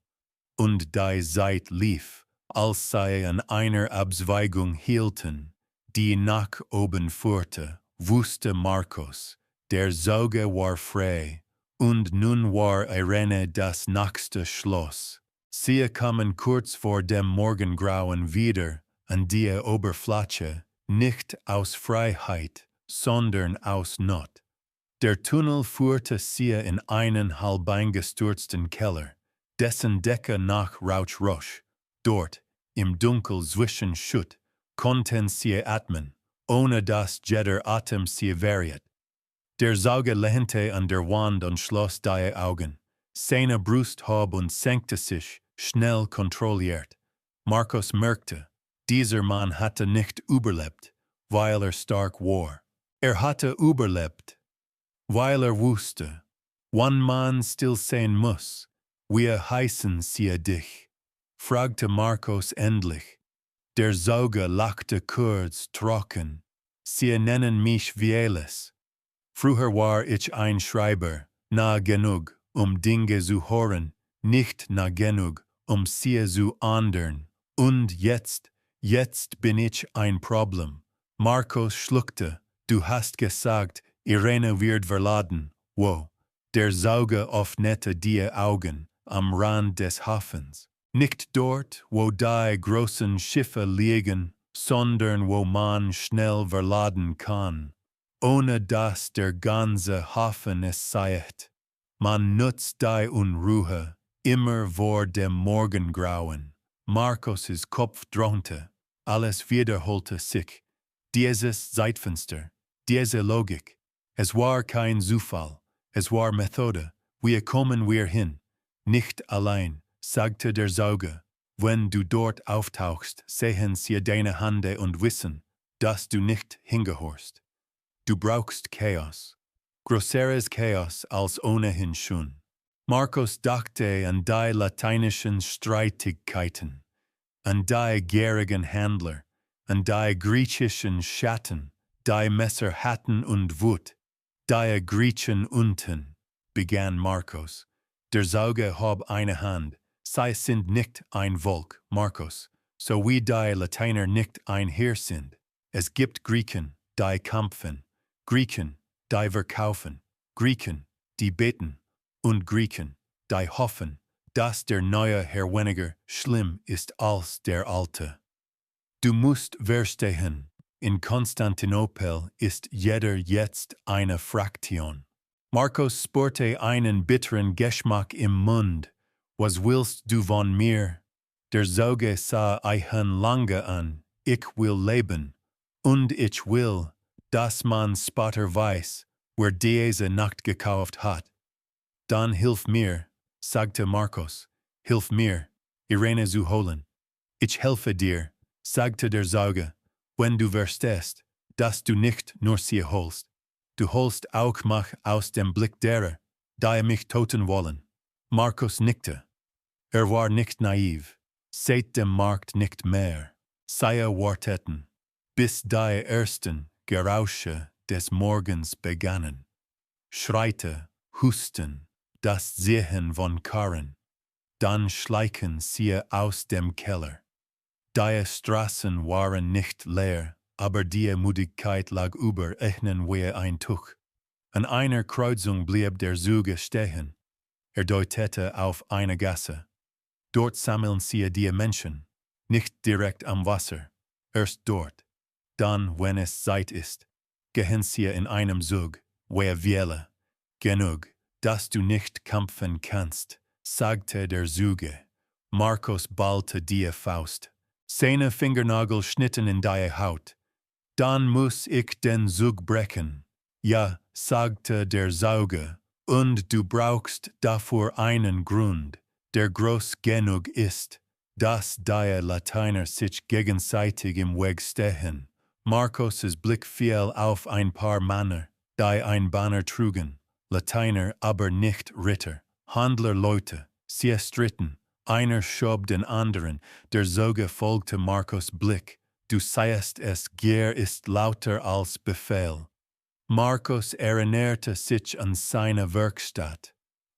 A: Und die Zeit lief, als sie an einer Abzweigung hielten, die nach oben führte, wusste Markos, der Sauge war frei, und nun war Irene das nächste Schloss. Sie kamen kurz vor dem Morgengrauen wieder an die Oberfläche, nicht aus Freiheit, sondern aus Not. Der Tunnel führte sie in einen halb eingestürzten Keller, dessen Decke nach Rauch. Dort, im Dunkel zwischen Schutt, konnten sie atmen, ohne dass jeder Atem sie verriet. Der Sauge lehnte an der Wand und schloss die Augen. Seine Brust hob und senkte sich, schnell kontrolliert. Markos merkte, dieser Mann hatte nicht überlebt, weil stark war. Hatte überlebt, weil wusste, wann man still sein muss. Wie heißen sie dich? Fragte Markos endlich. Der Sauge lachte kurz trocken. Sie nennen mich Vieles. Früher war ich ein Schreiber, nah genug, Dinge zu hören, nicht nah genug, sie zu ändern. Und jetzt bin ich ein Problem. Markos schluckte. Du hast gesagt, Irene wird verladen. Wo? Der Sauge öffnete die Augen am Rand des Hafens. Nicht dort, wo die großen Schiffe liegen, sondern wo man schnell verladen kann, ohne dass der ganze Hafen es sieht. Man nutzt die Unruhe immer vor dem Morgengrauen. Markos' Kopf dröhnte, alles wiederholte sich. Dieses Zeitfenster, diese Logik. Es war kein Zufall, es war Methode. Wie kommen wir hin? Nicht allein, sagte der Sauge. Wenn du dort auftauchst, sehen sie deine Hände und wissen, dass du nicht hingehorst. Du brauchst Chaos. Größeres Chaos als ohnehin schon. Markos dachte an die lateinischen Streitigkeiten, an die gierigen Händler, an die griechischen Schatten, die Messer hatten und Wut, die Griechen unten, begann Markos. Der Sauge hob eine Hand. Sie sind nicht ein Volk, Markos, so wie die Lateiner nicht ein Heer sind. Es gibt Griechen, die kämpfen, Griechen, die verkaufen, Griechen, die beten, und Griechen, die hoffen, dass der neue Herr weniger schlimm ist als der alte. Du musst verstehen, In Konstantinopel ist jeder jetzt eine Fraktion. Markos spürte einen bitteren Geschmack im Mund. Was willst du von mir? Der Sauge sah ihn lange an. Ich will leben. Und ich will, dass man später weiß, wer diese Nacht gekauft hat. Dann hilf mir, sagte Markos. Hilf mir, Irene zu holen. Ich helfe dir, sagte der Sauge, wenn du verstehst, dass du nicht nur sie holst. Du holst auch mich aus dem Blick derer, die mich töten wollen. Markos nickte. War nicht naiv. Seit dem Markt nicht mehr. Sie warteten, bis die ersten Gerausche des Morgens begannen. Schreite, Husten, das Sehen von Karren. Dann schleichen sie aus dem Keller. Die Straßen waren nicht leer, aber die Müdigkeit lag über ihnen wie ein Tuch. An einer Kreuzung blieb der Zug stehen. Deutete auf eine Gasse. Dort sammeln sie die Menschen, nicht direkt am Wasser. Erst dort. Dann, wenn es Zeit ist, gehen sie in einem Zug, wie viele. Genug, dass du nicht kämpfen kannst, sagte der Zuge. Markos ballte die Faust. Seine Fingernagel schnitten in die Haut. Dann muss ich den Zug brechen. Ja, sagte der Sauge, und du brauchst dafür einen Grund, der groß genug ist, dass die Lateiner sich gegenseitig im Weg stehen. Markos' Blick fiel auf ein paar Männer, die ein Banner trugen, Lateiner, aber nicht Ritter, Handlerleute, sie stritten. Einer schob den anderen, der Sauge folgte Markos' Blick. Du seiest es, Gier ist lauter als Befehl. Markos erinnerte sich an seine Werkstatt,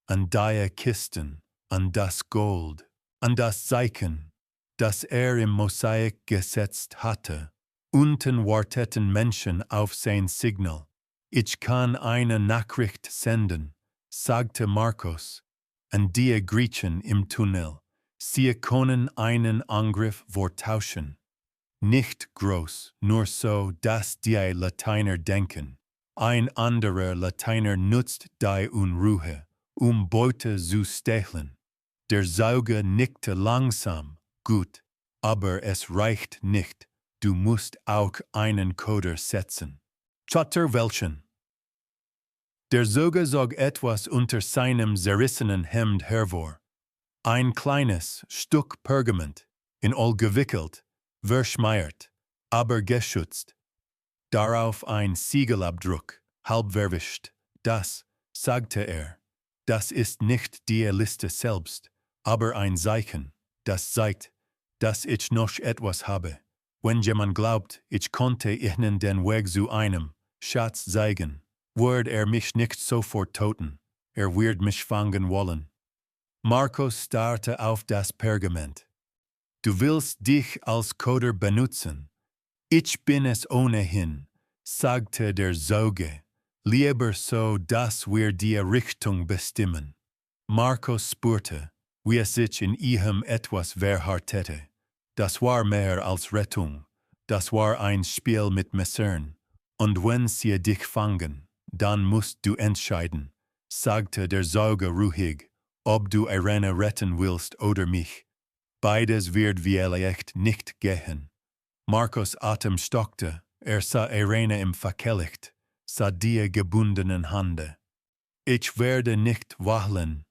A: an die Kisten, an das Gold, an das Zeichen, das im Mosaik gesetzt hatte. Unten warteten Menschen auf sein Signal. Ich kann eine Nachricht senden, sagte Markos. An die Griechen im Tunnel. Sie können einen Angriff vortauschen. Nicht groß, nur so, dass die Lateiner denken. Ein anderer Lateiner nutzt die Unruhe, Beute zu stehlen. Der Sauge nickte langsam. Gut, aber es reicht nicht. Du musst auch einen Coder setzen. Chatter welchen? Der Sauge zog etwas unter seinem zerrissenen Hemd hervor. Ein kleines Stück Pergament, in Oll gewickelt, verschmiert, aber geschützt. Darauf ein Siegelabdruck, halb verwischt. Das, sagte das ist nicht die Liste selbst, aber ein Zeichen, das zeigt, dass ich noch etwas habe. Wenn jemand glaubt, ich konnte ihnen den Weg zu einem Schatz zeigen, wird mich nicht sofort töten, wird mich fangen wollen. Markos starrte auf das Pergament. Du willst dich als Coder benutzen. Ich bin es ohnehin, sagte der Sauge. Lieber so, dass wir die Richtung bestimmen. Markos spürte, wie es sich in ihm etwas verhärtete. Das war mehr als Rettung. Das war ein Spiel mit Messern. Und wenn sie dich fangen, dann musst du entscheiden, sagte der Sauge ruhig, ob du Irene retten willst oder mich. Beides wird vielleicht nicht gehen. Markos Atem stockte, sah Irene im Fackellicht, sah die gebundenen Hände. Ich werde nicht wacheln,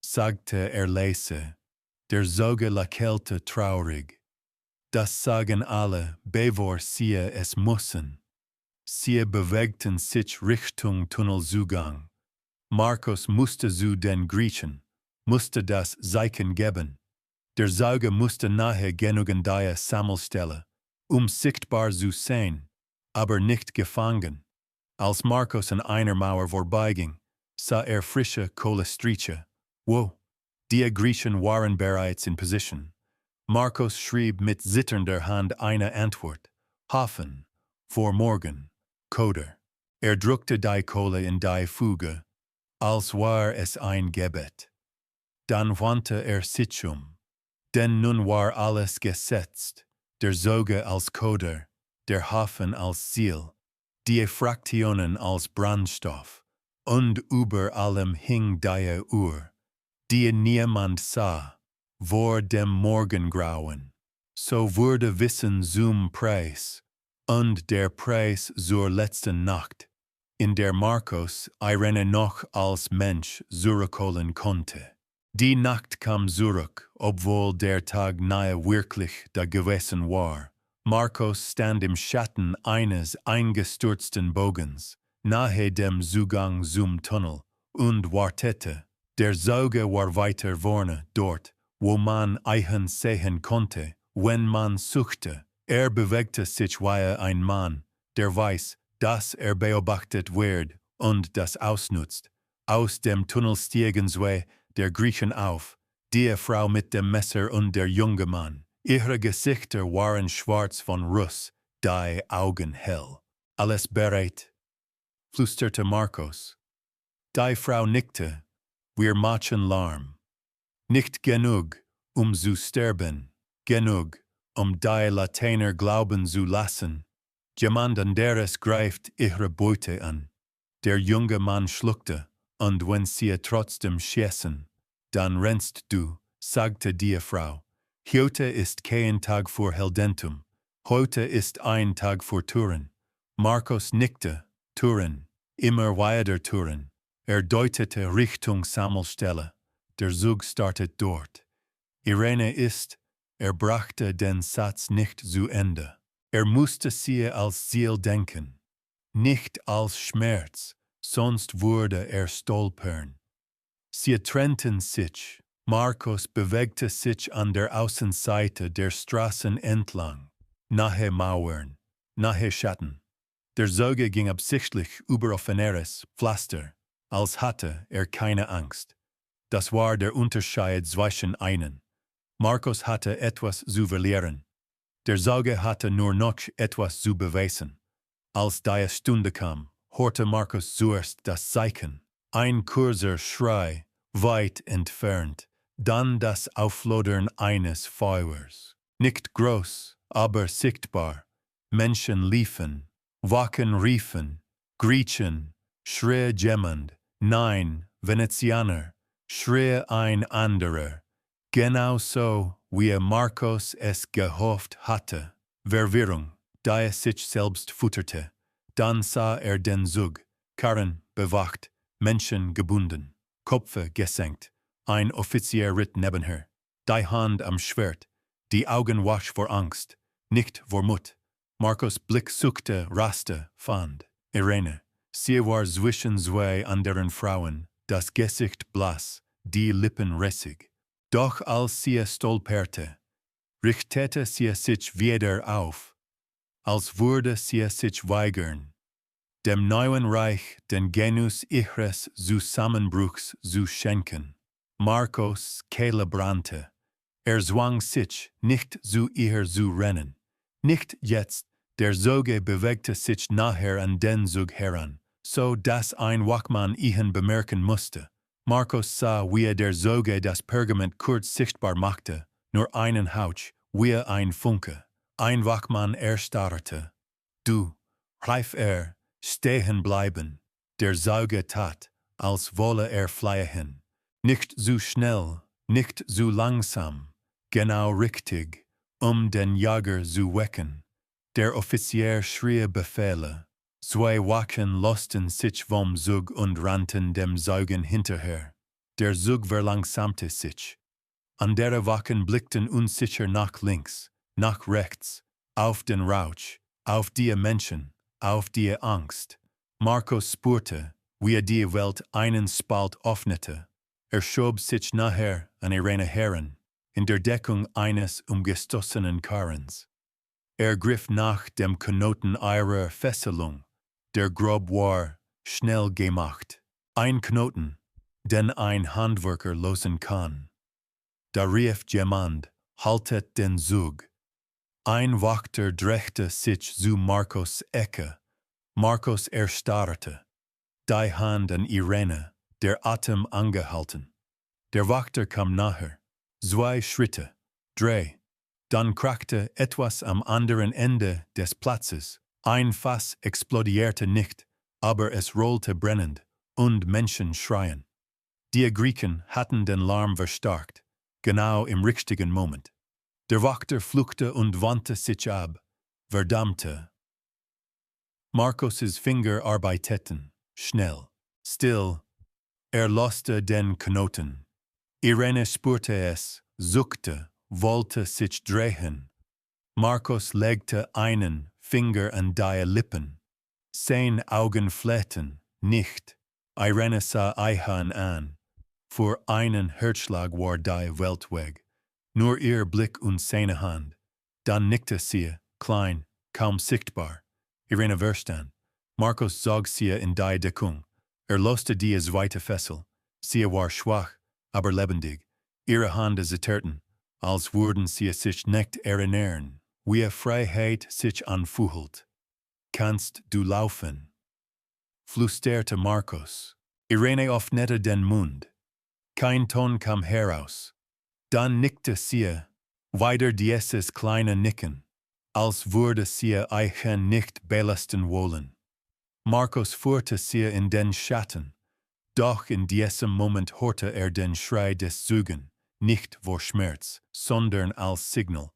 A: sagte leise. Der Sauge lächelte traurig. Das sagen alle, bevor sie es müssen. Sie bewegten sich Richtung Tunnelzugang. Markos musste zu den Griechen, musste das Zeichen geben. Der Sauge musste nahe genug an die Sammelstelle, sichtbar zu sein, aber nicht gefangen. Als Markos an einer Mauer vorbeiging, sah frische Kohlestriche. Wow, die Griechen waren bereits in Position. Markos schrieb mit zitternder Hand eine Antwort. Hafen, vor morgen, Coder. Drückte die Kohle in die Fuge, als war es ein Gebet. Dann wandte sich denn nun war alles gesetzt, der Sauge als Coder, der Hafen als Ziel, die Fraktionen als Brandstoff, und über allem hing die Uhr, die niemand sah, vor dem Morgengrauen. So wurde Wissen zum Preis, und der Preis zur letzten Nacht, in der Markos Irene noch als Mensch zurückholen konnte. Die Nacht kam zurück, obwohl der Tag nahe wirklich da gewesen war. Markos stand im Schatten eines eingestürzten Bogens, nahe dem Zugang zum Tunnel, und wartete. Der Sauge war weiter vorne, dort, wo man ihn sehen konnte, wenn man suchte. Er bewegte sich wie ein Mann, der weiß, dass er beobachtet wird und das ausnutzt. Aus dem Tunnel stiegen zwei der Griechen auf, die Frau mit dem Messer und der junge Mann. Ihre Gesichter waren schwarz von Ruß, die Augen hell. Alles bereit? Flüsterte Markos. Die Frau nickte. Wir machen Lärm. Nicht genug, zu sterben. Genug, die Lateiner glauben zu lassen. Jemand anderes greift ihre Beute an. Der junge Mann schluckte, und wenn sie trotzdem schießen, dann rennst du, sagte die Frau. Heute ist kein Tag für Heldentum. Heute ist ein Tag für Touren. Markos nickte. Touren. Immer weiter Touren. Er deutete Richtung Sammelstelle. Der Zug startet dort. Irene ist, er brachte den Satz nicht zu Ende. Er musste sie als Ziel denken. Nicht als Schmerz, sonst würde er stolpern. Sie trennten sich. Markos bewegte sich an der Außenseite der Straßen entlang, nahe Mauern, nahe Schatten. Der Zug ging absichtlich über offeneres Pflaster, als hatte er keine Angst. Das war der Unterschied zwischen ihnen. Markos hatte etwas zu verlieren. Der Zug hatte nur noch etwas zu beweisen. Als die Stunde kam, hörte Markos zuerst das Zeichen, ein kurzer Schrei, weit entfernt, dann das Aufflodern eines Feuers. Nicht groß, aber sichtbar. Menschen liefen, Wachen riefen, Griechen, schrie jemand, nein, Venezianer, schrie ein anderer. Genau so, wie Markos es gehofft hatte. Verwirrung, da er sich selbst fütterte. Dann sah er den Zug, Karren bewacht, Menschen gebunden, Köpfe gesenkt. Ein Offizier ritt nebenher, die Hand am Schwert, die Augen wasch vor Angst, nicht vor Mut. Markos Blick suchte, raste, fand. Irene, sie war zwischen zwei anderen Frauen, das Gesicht blass, die Lippen rissig. Doch als sie stolperte, richtete sie sich wieder auf, als würde sie sich weigern, dem neuen Reich den Genuss ihres Zusammenbruchs zu schenken. Markos Kehle brannte. Er zwang sich, nicht zu ihr zu rennen. Nicht jetzt, der Zug bewegte sich nachher an den Zug heran, so dass ein Wachmann ihn bemerken musste. Markos sah, wie der Zug das Pergament kurz sichtbar machte, nur einen Hauch, wie ein Funke. Ein Wachmann erstarrte. Du, rief er, stehen bleiben. Der Zug tat, als wolle er fliehen. Nicht zu schnell, nicht zu langsam, genau richtig, den Jager zu wecken. Der Offizier schrie Befehle. Zwei Wachen losten sich vom Zug und rannten dem Zeugen hinterher. Der Zug verlangsamte sich. Andere Wachen blickten unsicher nach links, nach rechts, auf den Rausch, auf die Menschen, auf die Angst. Markos spürte, wie die Welt einen Spalt öffnete. Er schob sich nachher an Irene heran, in der Deckung eines umgestoßenen Karrens. Er griff nach dem Knoten ihrer Fesselung, der grob war, schnell gemacht. Ein Knoten, den ein Handwerker lösen kann. Da rief jemand, haltet den Zug. Ein Wächter drehte sich zu Markos Ecke. Markos erstarrte. Die Hand an Irene, der Atem angehalten. Der Wächter kam nahe. Zwei Schritte. Dreh. Dann krachte etwas am anderen Ende des Platzes. Ein Fass explodierte nicht, aber es rollte brennend, und Menschen schreien. Die Griechen hatten den Lärm verstärkt, genau im richtigen Moment. Der Wächter fluchte und wandte sich ab. Verdammte. Markos' Finger arbeiteten, schnell, still. Loste den Knoten. Irene spürte es, zuckte, wollte sich drehen. Markos legte einen Finger an die Lippen. Seine Augen flehten, nicht. Irene sah Eihan an. Für einen Herzschlag war die Welt weg. Nur ihr Blick und seine Hand. Dann nickte sie, klein, kaum sichtbar. Irene verstand. Markos zog sie in die Deckung. Loste die zweite Fessel. Sie war schwach, aber lebendig. Ihre Hände zitterten, als würden sie sich nicht erinnern, wie Freiheit sich anfühlt. Kannst du laufen? Flüsterte Markos. Irene öffnete den Mund. Kein Ton kam heraus. Dann nickte sie, weiter dieses kleine Nicken, als würde sie Eichen nicht belasten wollen. Markos führte sie in den Schatten, doch in diesem Moment hörte den Schrei des Zeugen, nicht vor Schmerz, sondern als Signal.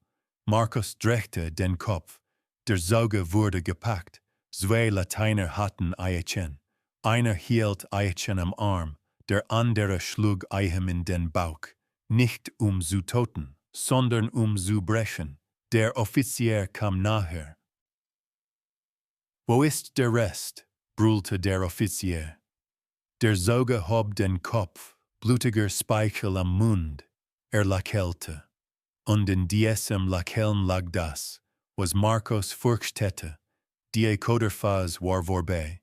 A: Markos drehte den Kopf, der Sauger wurde gepackt, zwei Lateiner hatten Eichen. Einer hielt Eichen am Arm, der andere schlug Eichem in den Bauch, nicht zu töten, sondern zu brechen. Der Offizier kam nahe. Wo ist der Rest? Brüllte der Offizier. Der Sauger hob den Kopf, blutiger Speichel am Mund. Lächelte. Und in diesem Lächeln lag das, was Markos fürchtete. Die Koderphase war vorbei.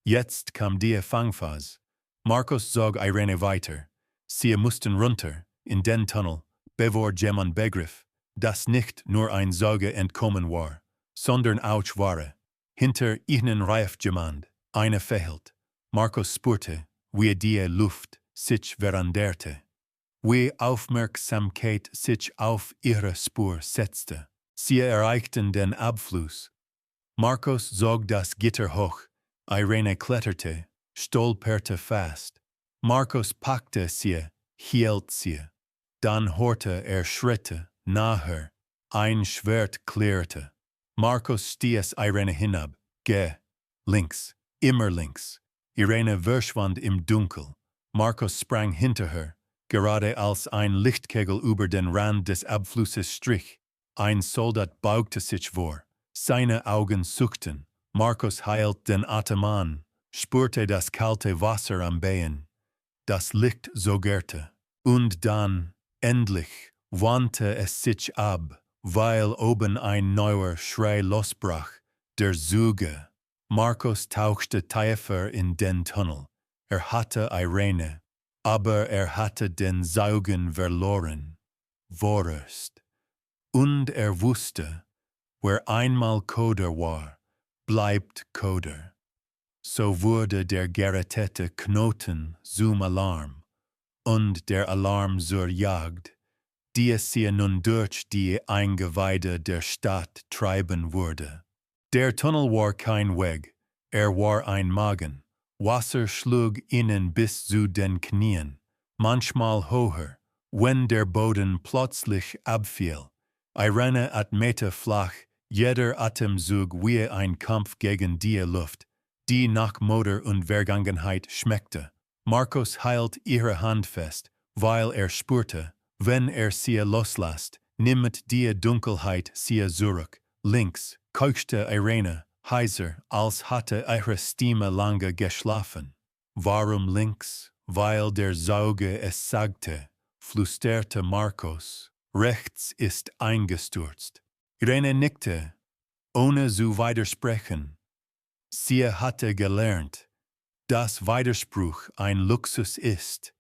A: Jetzt kam die Fangphase. Markos zog Irene weiter. Sie mussten runter, in den Tunnel, bevor jemand begriff, dass nicht nur ein Sauger entkommen war, sondern auch Ware. Hinter ihnen rief jemand, eine verhält. Markos spürte, wie die Luft sich veränderte, wie Aufmerksamkeit sich auf ihre Spur setzte. Sie erreichten den Abfluss. Markos zog das Gitter hoch, Irene kletterte, stolperte fast. Markos packte sie, hielt sie. Dann hörte Schritte, nahe. Ein Schwert klirrte. Markos stieß Irene hinab. Geh. Links. Immer links. Irene verschwand im Dunkel. Markos sprang hinter her, gerade als ein Lichtkegel über den Rand des Abflusses strich. Ein Soldat beugte sich vor. Seine Augen zuckten. Markos hielt den Atem an, spürte das kalte Wasser am Bein. Das Licht sogerte. Und dann, endlich, wandte es sich ab, weil oben ein neuer Schrei losbrach. Der Zeuge. Markos tauchte tiefer in den Tunnel. Hatte Irene, aber hatte den Saugen verloren. Vorerst. Und wusste, wer einmal Coder war, bleibt Coder. So wurde der gerettete Knoten zum Alarm und der Alarm zur Jagd, die sie nun durch die Eingeweide der Stadt treiben würde. Der Tunnel war kein Weg, war ein Magen. Wasser schlug ihnen bis zu den Knien, manchmal höher, wenn der Boden plötzlich abfiel. Irene atmete flach, jeder Atemzug wie ein Kampf gegen die Luft, die nach Moder und Vergangenheit schmeckte. Markos hielt ihre Hand fest, weil spürte, wenn sie loslässt, nimmt die Dunkelheit sie zurück. Links keuchte Irene, heiser, als hatte ihre Stimme lange geschlafen. Warum links? Weil der Sauge es sagte, flüsterte Markos. Rechts ist eingestürzt. Irene nickte, ohne zu widersprechen. Sie hatte gelernt, dass Widerspruch ein Luxus ist,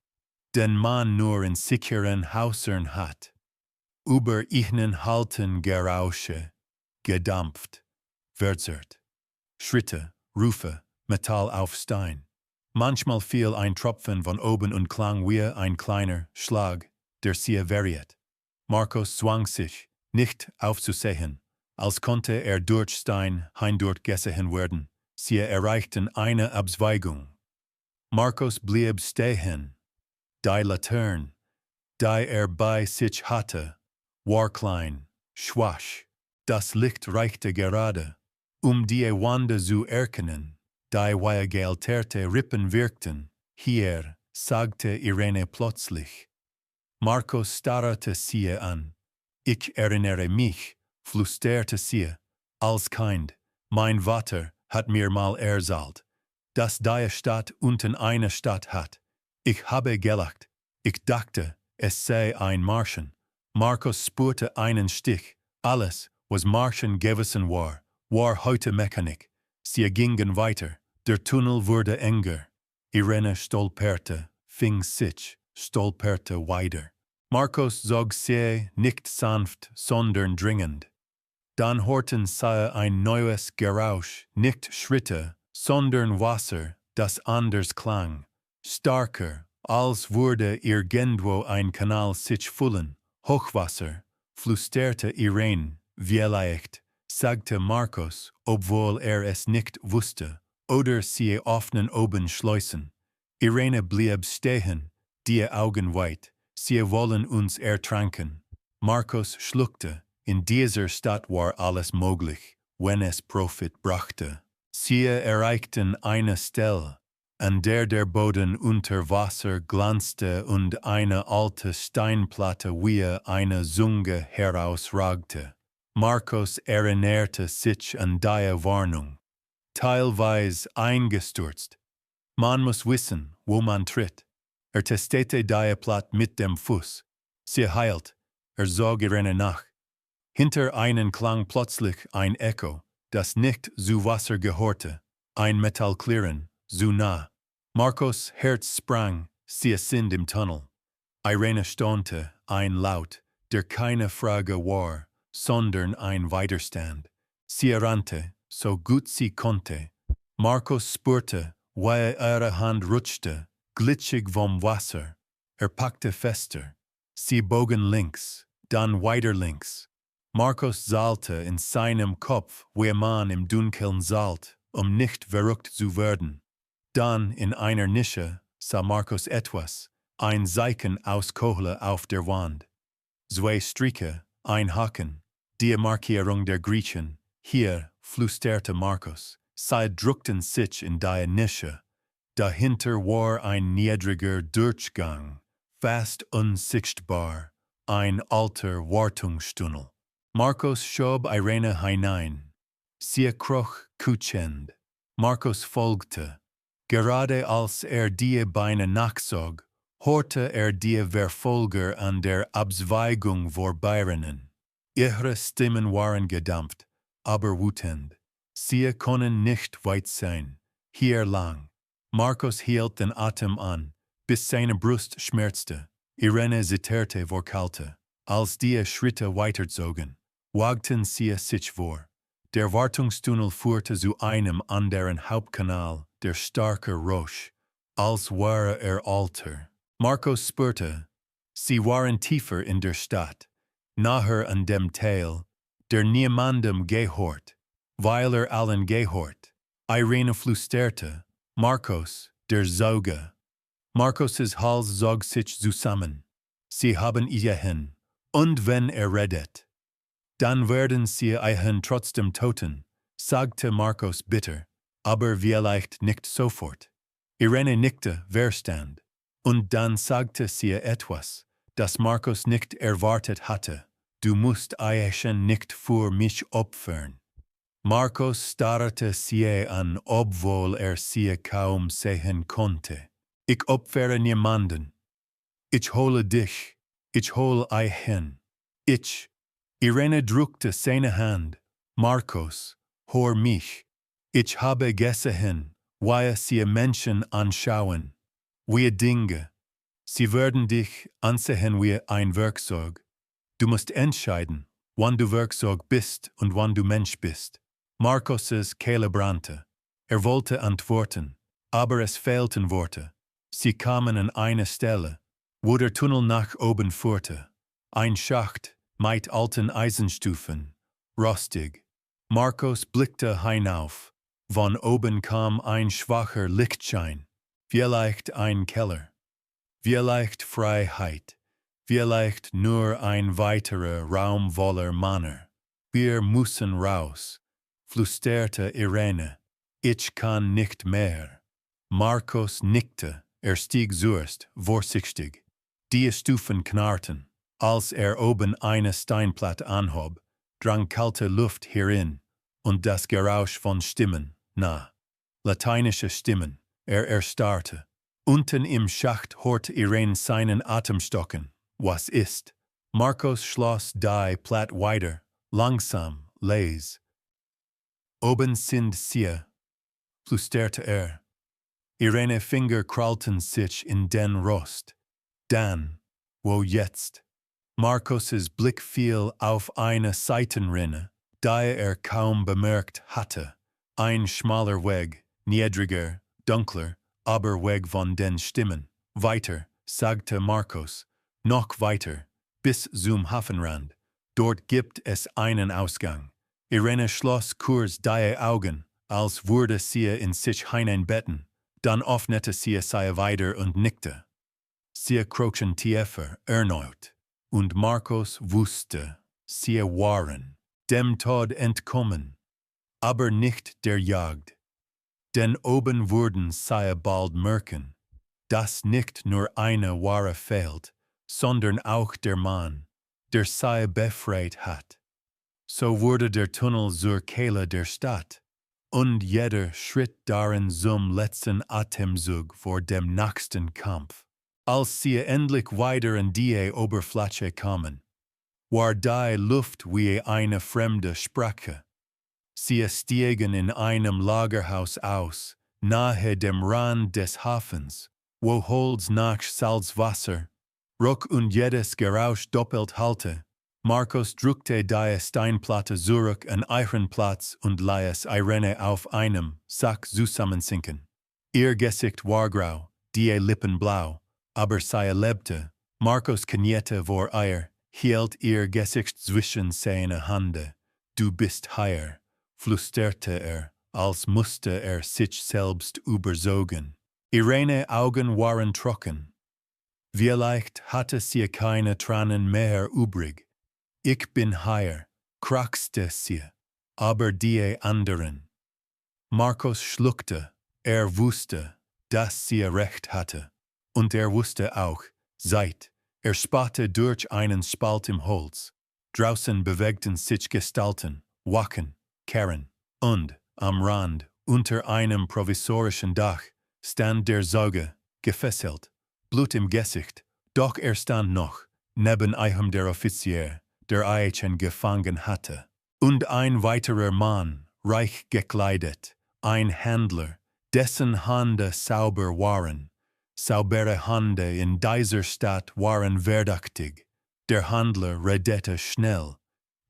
A: den man nur in sicheren Häusern hat. Über ihnen halten Gerausche, gedampft, verzerrt. Schritte, Rufe, Metall auf Stein. Manchmal fiel ein Tropfen von oben und klang wie ein kleiner Schlag, der sie verriet. Markos zwang sich, nicht aufzusehen, als konnte durch Stein hindurchgesehen werden. Sie erreichten eine Abzweigung. Markos blieb stehen. Die Laterne, die bei sich hatte, war klein, schwach. Das Licht reichte gerade, die Wände zu erkennen. Die gealterte Rippen wirkten. Hier, sagte Irene plötzlich. Markos starrte sie an. Ich erinnere mich, flüsterte sie, als Kind. Mein Vater hat mir mal erzählt, dass die Stadt unten eine Stadt hat. Ich habe gelacht. Ich dachte, es sei ein Märchen. Markos spürte einen Stich. Alles, was Märchen gewesen war heute Mechanik. Sie gingen weiter. Der Tunnel wurde enger. Irene stolperte, fing sich, stolperte weiter. Markos zog sie nicht sanft, sondern dringend. Dann hörten sie ein neues Geräusch, nicht Schritte, sondern Wasser, das anders klang. Starker, als würde irgendwo ein Kanal sich füllen. Hochwasser, flüsterte Irene, vielleicht, sagte Markos, obwohl es nicht wusste, oder sie offenen oben Schleusen. Irene blieb stehen, die Augen weit, sie wollen uns ertränken. Markos schluckte, in dieser Stadt war alles möglich, wenn es Profit brachte. Sie erreichten eine Stelle, an der Boden unter Wasser glanzte und eine alte Steinplatte wie eine Zunge herausragte. Markos erinnerte sich an die Warnung. Teilweise eingestürzt. Man muss wissen, wo man tritt. Testete die Platte mit dem Fuß. Sie heilt. Sog Irene nach. Hinter ihnen klang plötzlich ein Echo, das nicht zu Wasser gehörte. Ein Metallklirren, zu nah. Markos Herz sprang, sie sind im Tunnel. Irene staunte, ein Laut, der keine Frage war, sondern ein Widerstand. Sie rannte, so gut sie konnte. Markos spürte, wie ihre Hand rutschte, glitschig vom Wasser. Packte fester. Sie bogen links, dann weiter links. Markos zahlte in seinem Kopf, wie man im Dunkeln zahlt, nicht verrückt zu werden. Dann in einer Nische sah Markos etwas, ein Zeichen aus Kohle auf der Wand. Zwei Striche, ein Haken, die Markierung der Griechen. Hier, flüsterte Markos, sie drückten sich in die Nische. Dahinter war ein niedriger Durchgang, fast unsichtbar, ein alter Wartungstunnel. Markos schob Irene hinein. Sie kroch kutschend. Markos folgte. Gerade als die Beine nachzog, hörte die Verfolger an der Abzweigung vorbeirennen. Ihre Stimmen waren gedämpft, aber wütend. Sie konnten nicht weit sein. Hier lang. Markos hielt den Atem an, bis seine Brust schmerzte. Irene zitterte vor Kälte. Als die Schritte weiterzogen, wagten sie sich vor. Der Wartungstunnel führte zu einem anderen Hauptkanal, der starke Rosch, als wäre alter. Markos spürte, sie waren tiefer in der Stadt, nahe an dem Teil, der niemandem gehört, weil allen gehört. Irene flüsterte, Markos, der Sauge. Markos' Hals zog sich zusammen. Sie haben ihn, und wenn redet, dann werden sie ihn trotzdem töten, sagte Markos bitter, aber vielleicht nicht sofort. Irene nickte verstand, und dann sagte sie etwas, das Markos nicht erwartet hatte. Du musst dich nicht für mich opfern. Markos starrte sie an, obwohl sie kaum sehen konnte. Ich opfere niemanden. Ich hole dich. Ich hole hin. Ich. Irene drückte seine Hand. Markos, hör mich. Ich habe gesehen, wie sie Menschen anschauen. Wie Dinge. Sie werden dich ansehen wie ein Werkzeug. Du musst entscheiden, wann du Werkzeug bist und wann du Mensch bist. Markos' Kehle brannte. Wollte antworten, aber es fehlten Worte. Sie kamen an eine Stelle, wo der Tunnel nach oben führte. Ein Schacht, mit alten Eisenstufen, rostig. Markos blickte hinauf. Von oben kam ein schwacher Lichtschein, vielleicht ein Keller, vielleicht Freiheit, vielleicht nur ein weiterer Raum voller Männer. Wir müssen raus, flüsterte Irene. Ich kann nicht mehr. Markos nickte, stieg zuerst, vorsichtig. Die Stufen knarrten. Als oben eine Steinplatte anhob, drang kalte Luft hierin, und das Gerausch von Stimmen, lateinische Stimmen, erstarrte. Unten im Schacht hörte Irene seinen Atem stocken. Was ist? Markos schloss die Platte weiter, langsam, leise. Oben sind sie, flüsterte Irene Finger krallten sich in den Rost. Dann, wo jetzt? Markos' Blick fiel auf eine Seitenrinne, die kaum bemerkt hatte. Ein schmaler Weg, niedriger, dunkler, aber Weg von den Stimmen. Weiter, sagte Markos, noch weiter, bis zum Hafenrand. Dort gibt es einen Ausgang. Irene schloss kurz die Augen, als würde sie in sich hineinbetten. Dann öffnete sie weiter und nickte. Sie krochen tiefer, erneut. Und Markos wusste, sie waren dem Tod entkommen, aber nicht der Jagd. Denn oben würden sie bald merken, dass nicht nur eine Ware fehlt, sondern auch der Mann, der sie befreit hat. So wurde der Tunnel zur Kehle der Stadt, und jeder Schritt darin zum letzten Atemzug vor dem nächsten Kampf. Als sie endlich weiter an die Oberfläche kamen, war die Luft wie eine fremde Sprache. Sie stiegen in einem Lagerhaus aus, nahe dem Rand des Hafens, wo Holz nach Salzwasser, roch und jedes Geräusch doppelt hallte. Markos drückte die Steinplatte zurück an ihren Platz und ließ Irene auf einem Sack zusammensinken. Ihr Gesicht war grau, die Lippen blau, aber sie lebte. Markos kniete vor ihr, hielt ihr Gesicht zwischen seine Hände. Du bist hier, flüsterte als musste sich selbst überzeugen. Irenes Augen waren trocken. Vielleicht hatte sie keine Tränen mehr übrig. Ich bin hier, kraxte sie, aber die anderen. Markos schluckte, wusste, dass sie recht hatte. Und wusste auch, spähte durch einen Spalt im Holz. Draußen bewegten sich Gestalten, Wachen, Kehren, und, am Rand, unter einem provisorischen Dach, stand der Sauge, gefesselt, Blut im Gesicht, doch stand noch, neben ihm der Offizier, der ihn gefangen hatte. Und ein weiterer Mann, reich gekleidet, ein Händler, dessen Hände sauber waren. Saubere Hände in dieser Stadt waren verdächtig. Der Händler redete schnell.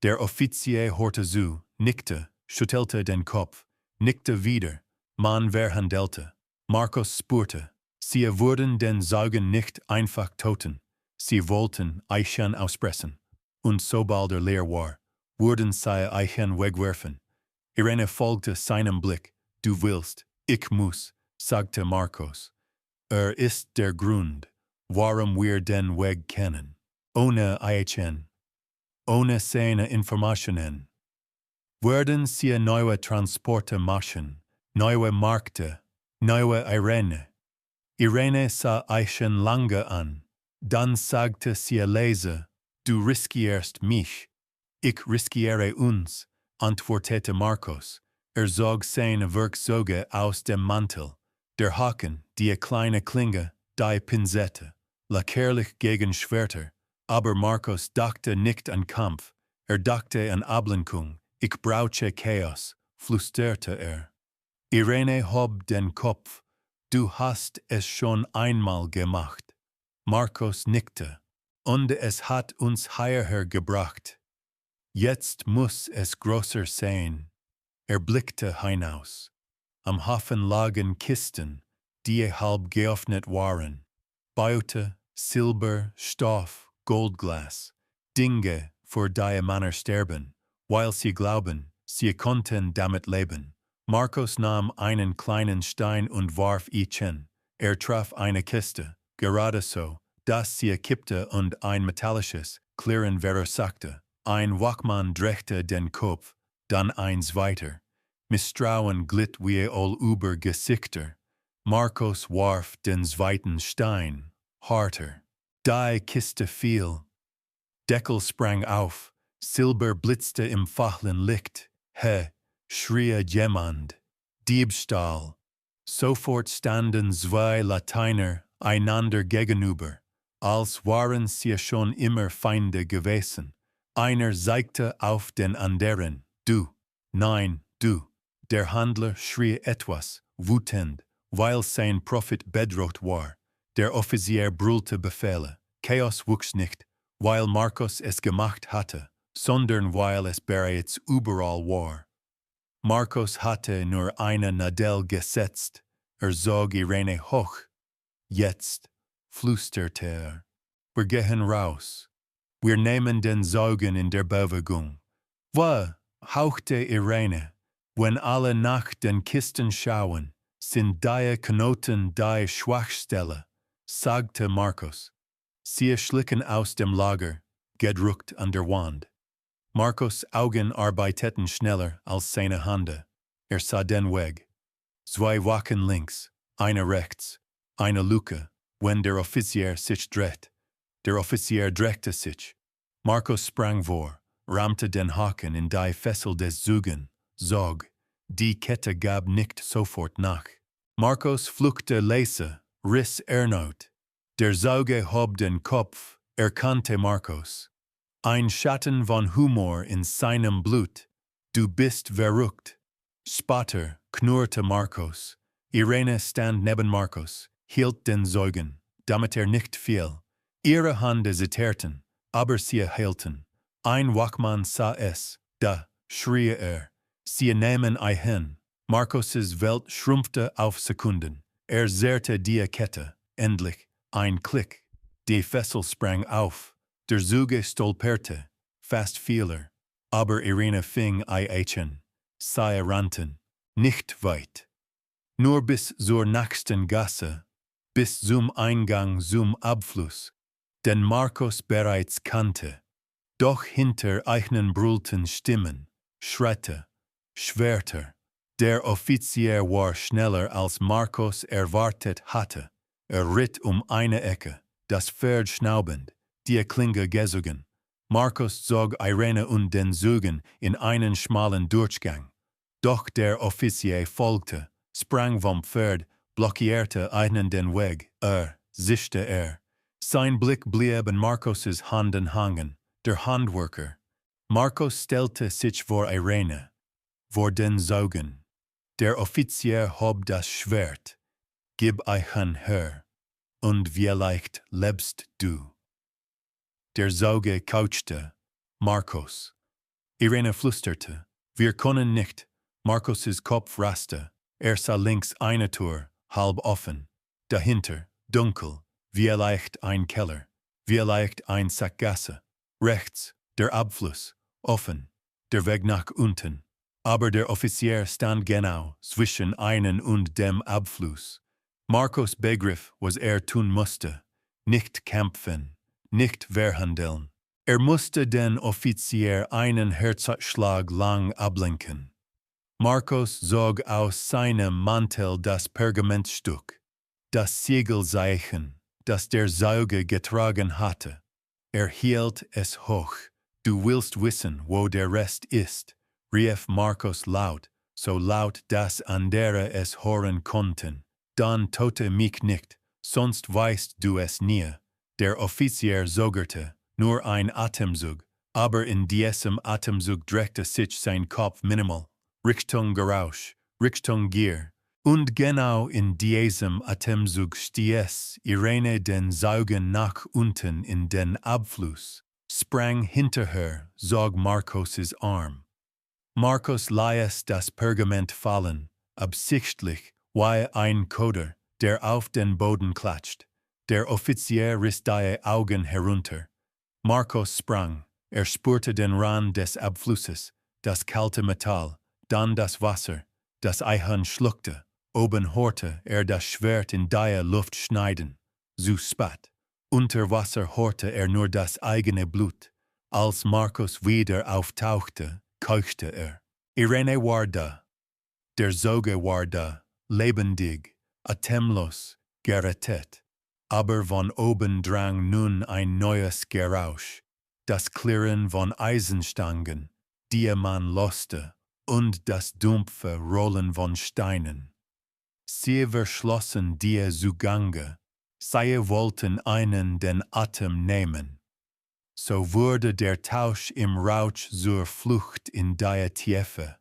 A: Der Offizier hörte zu, nickte, schüttelte den Kopf, nickte wieder, man verhandelte. Markos spürte, sie wurden den Saugen nicht einfach toten. Sie wollten Eichen auspressen. Und sobald leer war, wurden sie Eichen wegwerfen. Irene folgte seinem Blick. Du willst, ich muss, sagte Markos. Ist der Grund, warum wir den Weg kennen. Ohne Eichen, ohne seine Informationen. Werden sie neue Transporte machen, neue Märkte, neue Irene. Irene sah Eichen lange an. Dann sagte sie leise, du riskierst mich. Ich riskiere uns, antwortete Markos. Zog seine Werkzeuge aus dem Mantel. Der Haken, die kleine Klinge, die Pinzette, lackerlich gegen Schwerter. Aber Markos dachte nicht an Kampf. Dachte an Ablenkung. Ich brauche Chaos, flüsterte Irene hob den Kopf. Du hast es schon einmal gemacht. Markos nickte. Und es hat uns hierher gebracht. Jetzt muss es größer sein. Blickte hinaus. Am Hafen lagen Kisten, die halb geöffnet waren. Beute, Silber, Stoff, Goldglas. Dinge, für die Männer sterben, weil sie glauben, sie konnten damit leben. Markos nahm einen kleinen Stein und warf ihn. Traf eine Kiste, gerade so, dass sie kippte und ein metallisches, klirren versagte. Ein Wachmann drehte den Kopf, dann eins weiter. Misstrauen glitt wie all über Gesichter. Markos warf den zweiten Stein, harter. Die Kiste fiel. Deckel sprang auf, Silber blitzte im fahlen Licht. Schrie jemand. Diebstahl. Sofort standen zwei Lateiner einander gegenüber, als waren sie schon immer Feinde gewesen. Einer zeigte auf den anderen. Du. Nein, du. Der Handler schrie etwas, wütend, weil sein Profit bedroht war. Der Offizier brüllte Befehle. Chaos wuchs nicht, weil Markos es gemacht hatte, sondern weil es bereits überall war. Markos hatte nur eine Nadel gesetzt, zog Irene hoch. Jetzt, flüsterte wir gehen raus. Wir nehmen den Saugen in der Bewegung. Hauchte Irene, wenn alle nach den Kisten schauen, sind die Knoten die Schwachstelle, sagte Markos. Sie schlichen aus dem Lager, gedruckt an der Wand. Markos' Augen arbeiteten schneller als seine Hände. Sah den Weg. Zwei Wachen links, eine rechts, eine Luke, wenn der Offizier sich dreht. Der Offizier drehte sich. Markos sprang vor, rammte den Haken in die Fessel des Zugen, zog. Die Kette gab nicht sofort nach. Markos fluchte leise, riss erneut. Der Sauge hob den Kopf, erkannte Markos. Ein Schatten von Humor in seinem Blut. Du bist verrückt. Spatter, knurrte Markos. Irene stand neben Markos, hielt den Saugen, damit nicht fiel. Ihre Hände zitterten, aber sie hielten. Ein Wachmann sah es, da, schrie Sie nehmen hin. Markos' Welt schrumpfte auf Sekunden. Zerrte die Kette, endlich, ein Klick. Die Fessel sprang auf. Der Zuge stolperte, fast fiel aber Irene fing an. Sie rannten, nicht weit. Nur bis zur nächsten Gasse, bis zum Eingang zum Abfluss, den Markos bereits kannte. Doch hinter ihnen brüllten Stimmen, Schritte, Schwerter. Der Offizier war schneller als Markos erwartet hatte. Ritt eine Ecke, das Pferd schnaubend, die Klinge gezogen. Markos zog Irene und den Zugen in einen schmalen Durchgang. Doch der Offizier folgte, sprang vom Pferd, blockierte ihnen den Weg. Zischte. Sein Blick blieb in Markos' Händen hängen, der Handwerker. Markos stellte sich vor Irene, vor den Zugen. Der Offizier hob das Schwert. Gib ihn her, und vielleicht lebst du. Der Sauge couchte. Markos. Irene flüsterte. Wir können nicht. Markos' Kopf raste. Sah links eine Tür, halb offen. Dahinter, dunkel, vielleicht ein Keller, vielleicht ein Sackgasse. Rechts, der Abfluss, offen, der Weg nach unten. Aber der Offizier stand genau zwischen einen und dem Abfluss. Markos begriff, was tun musste. Nicht kämpfen, nicht verhandeln. Musste den Offizier einen Herzschlag lang ablenken. Markos zog aus seinem Mantel das Pergamentstück, das Siegelzeichen, das der Sauge getragen hatte. Hielt es hoch. Du willst wissen, wo der Rest ist, rief Markos laut, so laut, dass andere es hören konnten. Dann tote mich nicht, sonst weißt du es nie. Der Offizier zögerte, nur ein Atemzug, aber in diesem Atemzug drehte sich sein Kopf minimal, Richtung Geräusch, Richtung Gier. Und genau in diesem Atemzug stieß Irene den Saugen nach unten in den Abfluss, sprang hinterher, zog Markos' Arm. Markos ließ das Pergament fallen, absichtlich, wie ein Köder, der auf den Boden klatscht. Der Offizier riss die Augen herunter. Markos sprang, spürte den Rand des Abflusses, das kalte Metall, dann das Wasser, das Eihorn schluckte, oben hörte das Schwert in der Luft schneiden, so spat. Unter Wasser hörte nur das eigene Blut. Als Markos wieder auftauchte, keuchte Irene war da. Der Sauge war da, lebendig, atemlos, gerettet. Aber von oben drang nun ein neues Gerausch, das Klirren von Eisenstangen, die man loste, und das dumpfe Rollen von Steinen. Sie verschlossen die Zugange, sie wollten einen den Atem nehmen. So wurde der Tausch im Rausch zur Flucht in die Tiefe,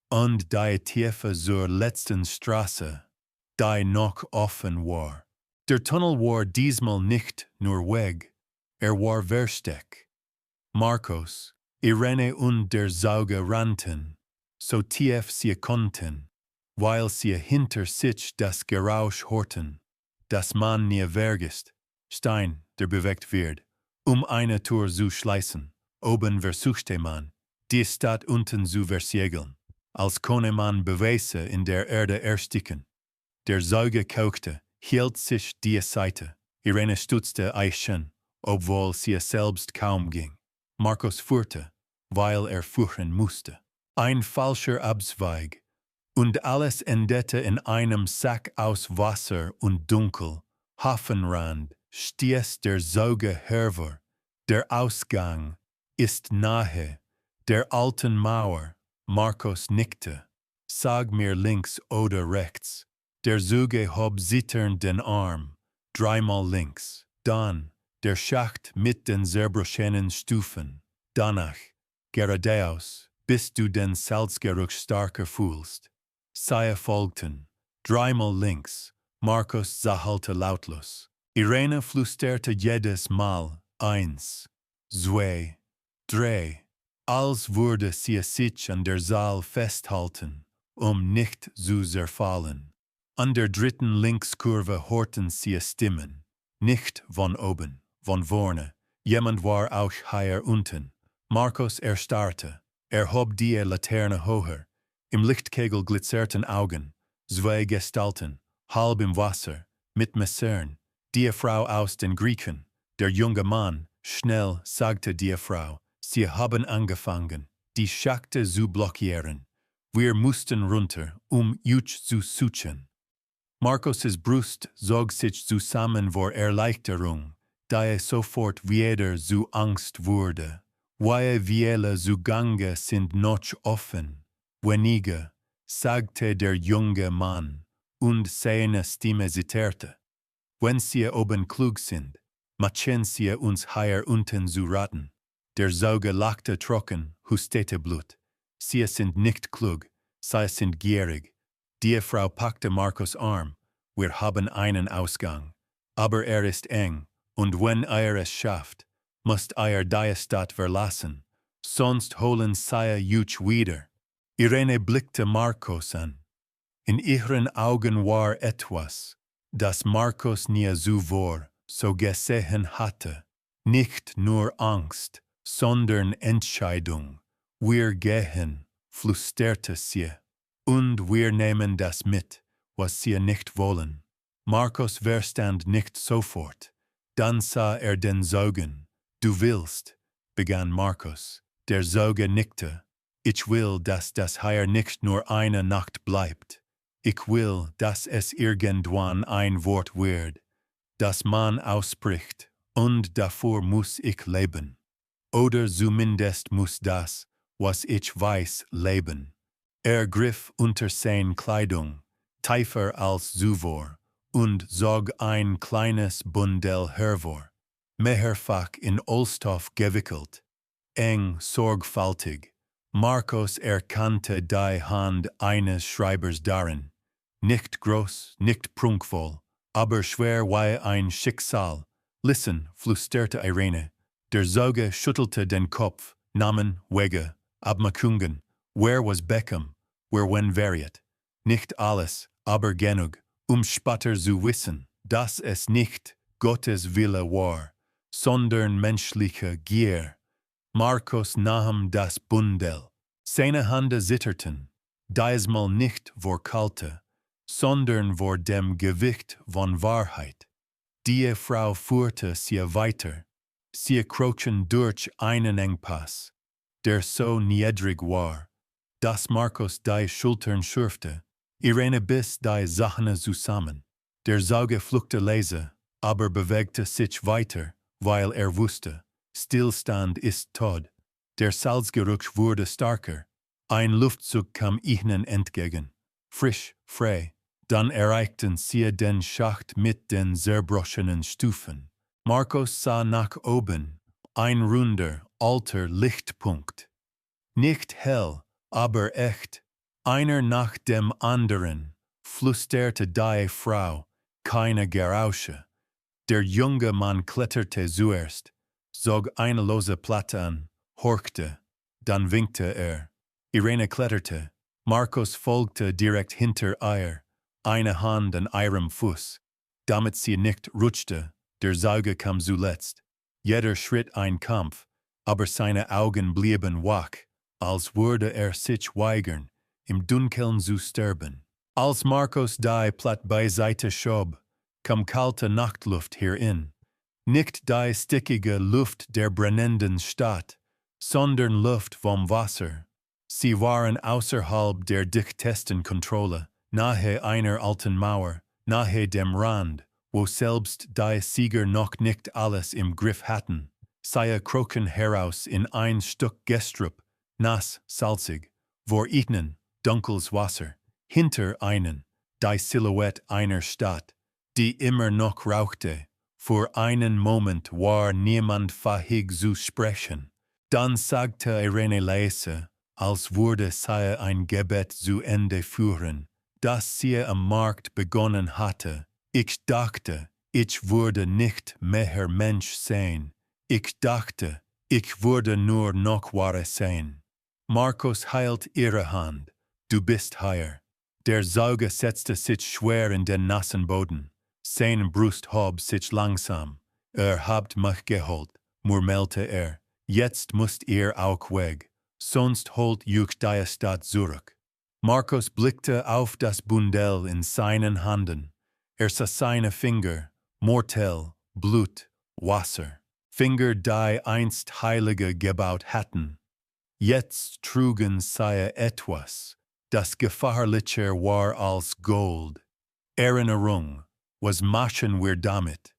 A: und die Tiefe zur letzten Straße, die noch offen war. Der Tunnel war diesmal nicht nur Weg, war Versteck. Markos, Irene und der Sauge rannten, so tief sie konnten, weil sie hinter sich das Gerausch hörten, das man nie vergisst, Stein, der bewegt wird, eine Tür zu schließen. Oben versuchte man, die Stadt unten zu versiegeln, als könne man Beweise in der Erde ersticken. Der Sauge kochte, hielt sich die Seite. Irene stützte Eichen, obwohl sie es selbst kaum ging. Markos fuhrte, weil fuhren musste. Ein falscher Abzweig, und alles endete in einem Sack aus Wasser und Dunkel. Hafenrand stieß der Sauge hervor. Der Ausgang ist nahe, der alten Mauer. Markos nickte. Sag mir links oder rechts. Der Sauge hob zitternd den Arm. Dreimal links. Dann der Schacht mit den zerbrochenen Stufen. Danach geradeaus, bis du den Salzgeruch starker fühlst. Sie folgten. Dreimal links. Markos zahalte lautlos. Irene flüsterte jedes Mal 1, 2, 3. Als würde sie sich an der Saal festhalten, nicht zu zerfallen. An der dritten Linkskurve hörten sie Stimmen. Nicht von oben, von vorne. Jemand war auch hier unten. Markos erstarrte. Hob die Laterne höher. Im Lichtkegel glitzerten Augen. Zwei Gestalten, halb im Wasser, mit Messern. Die Frau aus den Griechen. Der junge Mann, schnell, sagte die Frau. Sie haben angefangen, die Schachte zu blockieren. Wir mussten runter, Jutsch zu suchen. Markos' Brust zog sich zusammen vor Erleichterung, da sofort wieder zu Angst wurde. Viele Zugange sind noch offen. Wenige, sagte der junge Mann, und seine Stimme zitterte. Wenn sie oben klug sind, machen sie uns hier unten zu raten. Der Sauge lachte trocken, hustete Blut. Sie sind nicht klug, sie sind gierig. Die Frau packte Markos Arm. Wir haben einen Ausgang. Aber ist eng, und wenn es schafft, müsst die Stadt verlassen. Sonst holen sie Jutsch wieder. Irene blickte Markos an. In ihren Augen war etwas, das Markos nie zuvor so gesehen hatte. Nicht nur Angst, sondern Entscheidung. Wir gehen, flüsterte sie, und wir nehmen das mit, was sie nicht wollen. Markos verstand nicht sofort. Dann sah den Saugen. Du willst, begann Markos. Der Sauge nickte. Ich will, dass das hier nicht nur eine Nacht bleibt. Ich will, dass es irgendwann ein Wort wird, das man ausspricht, und dafür muss ich leben. Oder zumindest muss das, was ich weiß, leben. Griff unter seine Kleidung, tiefer als zuvor, und zog ein kleines Bundel hervor, mehrfach in Ollstoff gewickelt, eng, sorgfältig. Markos erkannte die Hand eines Schreibers darin, nicht groß, nicht prunkvoll, aber schwer wie ein Schicksal. Listen, flüsterte Irene. Der Sauge schüttelte den Kopf. Namen, Wege, Abmachungen. Wer was Beckham? Wer wen variet? Nicht alles, aber genug, später zu wissen, dass es nicht Gottes Wille war, sondern menschliche Gier. Markos nahm das Bundel. Seine Hände zitterten, diesmal nicht vor Kälte, sondern vor dem Gewicht von Wahrheit. Die Frau führte sie weiter. Sie krochen durch einen Engpass, der so niedrig war, dass Markos die Schultern schürfte. Irene biss die Zähne zusammen. Der Sauge fluchte leise, aber bewegte sich weiter, weil wusste, Stillstand ist Tod. Der Salzgeruch wurde stärker. Ein Luftzug kam ihnen entgegen. Frisch, frei. Dann erreichten sie den Schacht mit den zerbrochenen Stufen. Markos sah nach oben. Ein runder, alter Lichtpunkt. Nicht hell, aber echt. Einer nach dem anderen, flüsterte die Frau, keine Geräusche. Der junge Mann kletterte zuerst, zog eine lose Platte an, horchte, dann winkte Irene kletterte, Markos folgte direkt hinter ihr, eine Hand an ihrem Fuß, damit sie nicht rutschte, der Sauge kam zuletzt. Jeder Schritt ein Kampf, aber seine Augen blieben wach, als würde sich weigern, im Dunkeln zu sterben. Als Markos die Platte beiseite schob, kam kalte Nachtluft hierin. Nicht die stickige Luft der brennenden Stadt, sondern Luft vom Wasser. Sie waren außerhalb der dichtesten Kontrolle, nahe einer alten Mauer, nahe dem Rand, wo selbst die Sieger noch nicht alles im Griff hatten. Sie krochen heraus in ein Stück Gestrüpp, nass, salzig, vor ihnen dunkles Wasser, hinter ihnen die Silhouette einer Stadt, die immer noch rauchte. Für einen Moment war niemand fähig zu sprechen. Dann sagte Irene leise, als würde sie ein Gebet zu Ende führen, dass sie am Markt begonnen hatte. Ich dachte, ich würde nicht mehr Mensch sein. Ich dachte, ich würde nur noch Ware sein. Markos hielt ihre Hand. Du bist hier. Der Sauge setzte sich schwer in den nassen Boden. Seine Brust hob sich langsam. Habt mich geholt, murmelte Jetzt müsst ihr auch weg, sonst holt euch die Stadt zurück. Markos blickte auf das Bundel in seinen Händen. Sah seine Finger, Mortel, Blut, Wasser. Finger, die einst Heilige gebaut hatten. Jetzt trugen sie etwas, das gefährlicher war als Gold. Erinnerung. Was machen wir damit?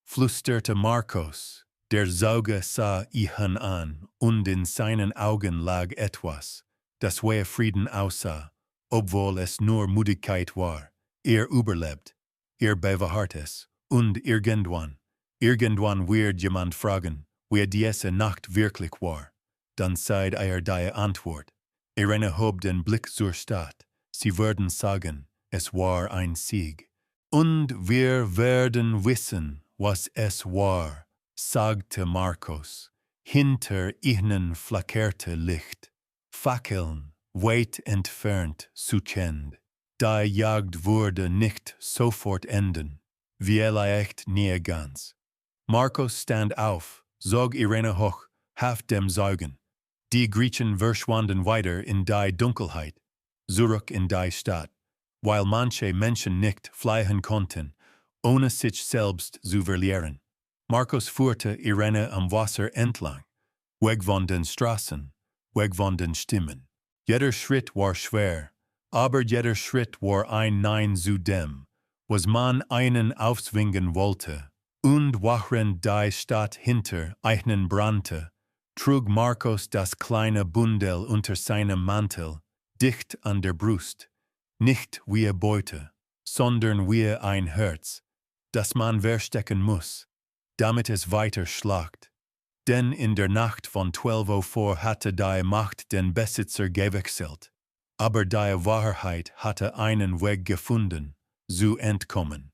A: Flüsterte Markos. Der Sauge sah ihn an, und in seinen Augen lag etwas, das wie Frieden aussah, obwohl es nur Müdigkeit war. Überlebt, bewahrte es, und irgendwann wird jemand fragen, wie diese Nacht wirklich war. Dann seid die Antwort. Irene hob den Blick zur Stadt. Sie würden sagen, es war ein Sieg. Und wir werden wissen, was es war, sagte Markos. Hinter ihnen flackerte Licht. Fackeln, weit entfernt, suchend. Die Jagd würde nicht sofort enden, vielleicht nie ganz. Markos stand auf, zog Irene hoch, half dem Saugen. Die Griechen verschwanden weiter in die Dunkelheit, zurück in die Stadt. Weil manche Menschen nicht fliehen konnten, ohne sich selbst zu verlieren. Markos führte Irene am Wasser entlang, weg von den Straßen, weg von den Stimmen. Jeder Schritt war schwer, aber jeder Schritt war ein Nein zu dem, was man einen aufzwingen wollte. Und während die Stadt hinter ihnen brannte, trug Markos das kleine Bundel unter seinem Mantel, dicht an der Brust. Nicht wie Beute, sondern wie ein Herz, das man verstecken muss, damit es weiter schlagt. Denn in der Nacht von 12:04 hatte die Macht den Besitzer gewechselt, aber die Wahrheit hatte einen Weg gefunden, zu entkommen.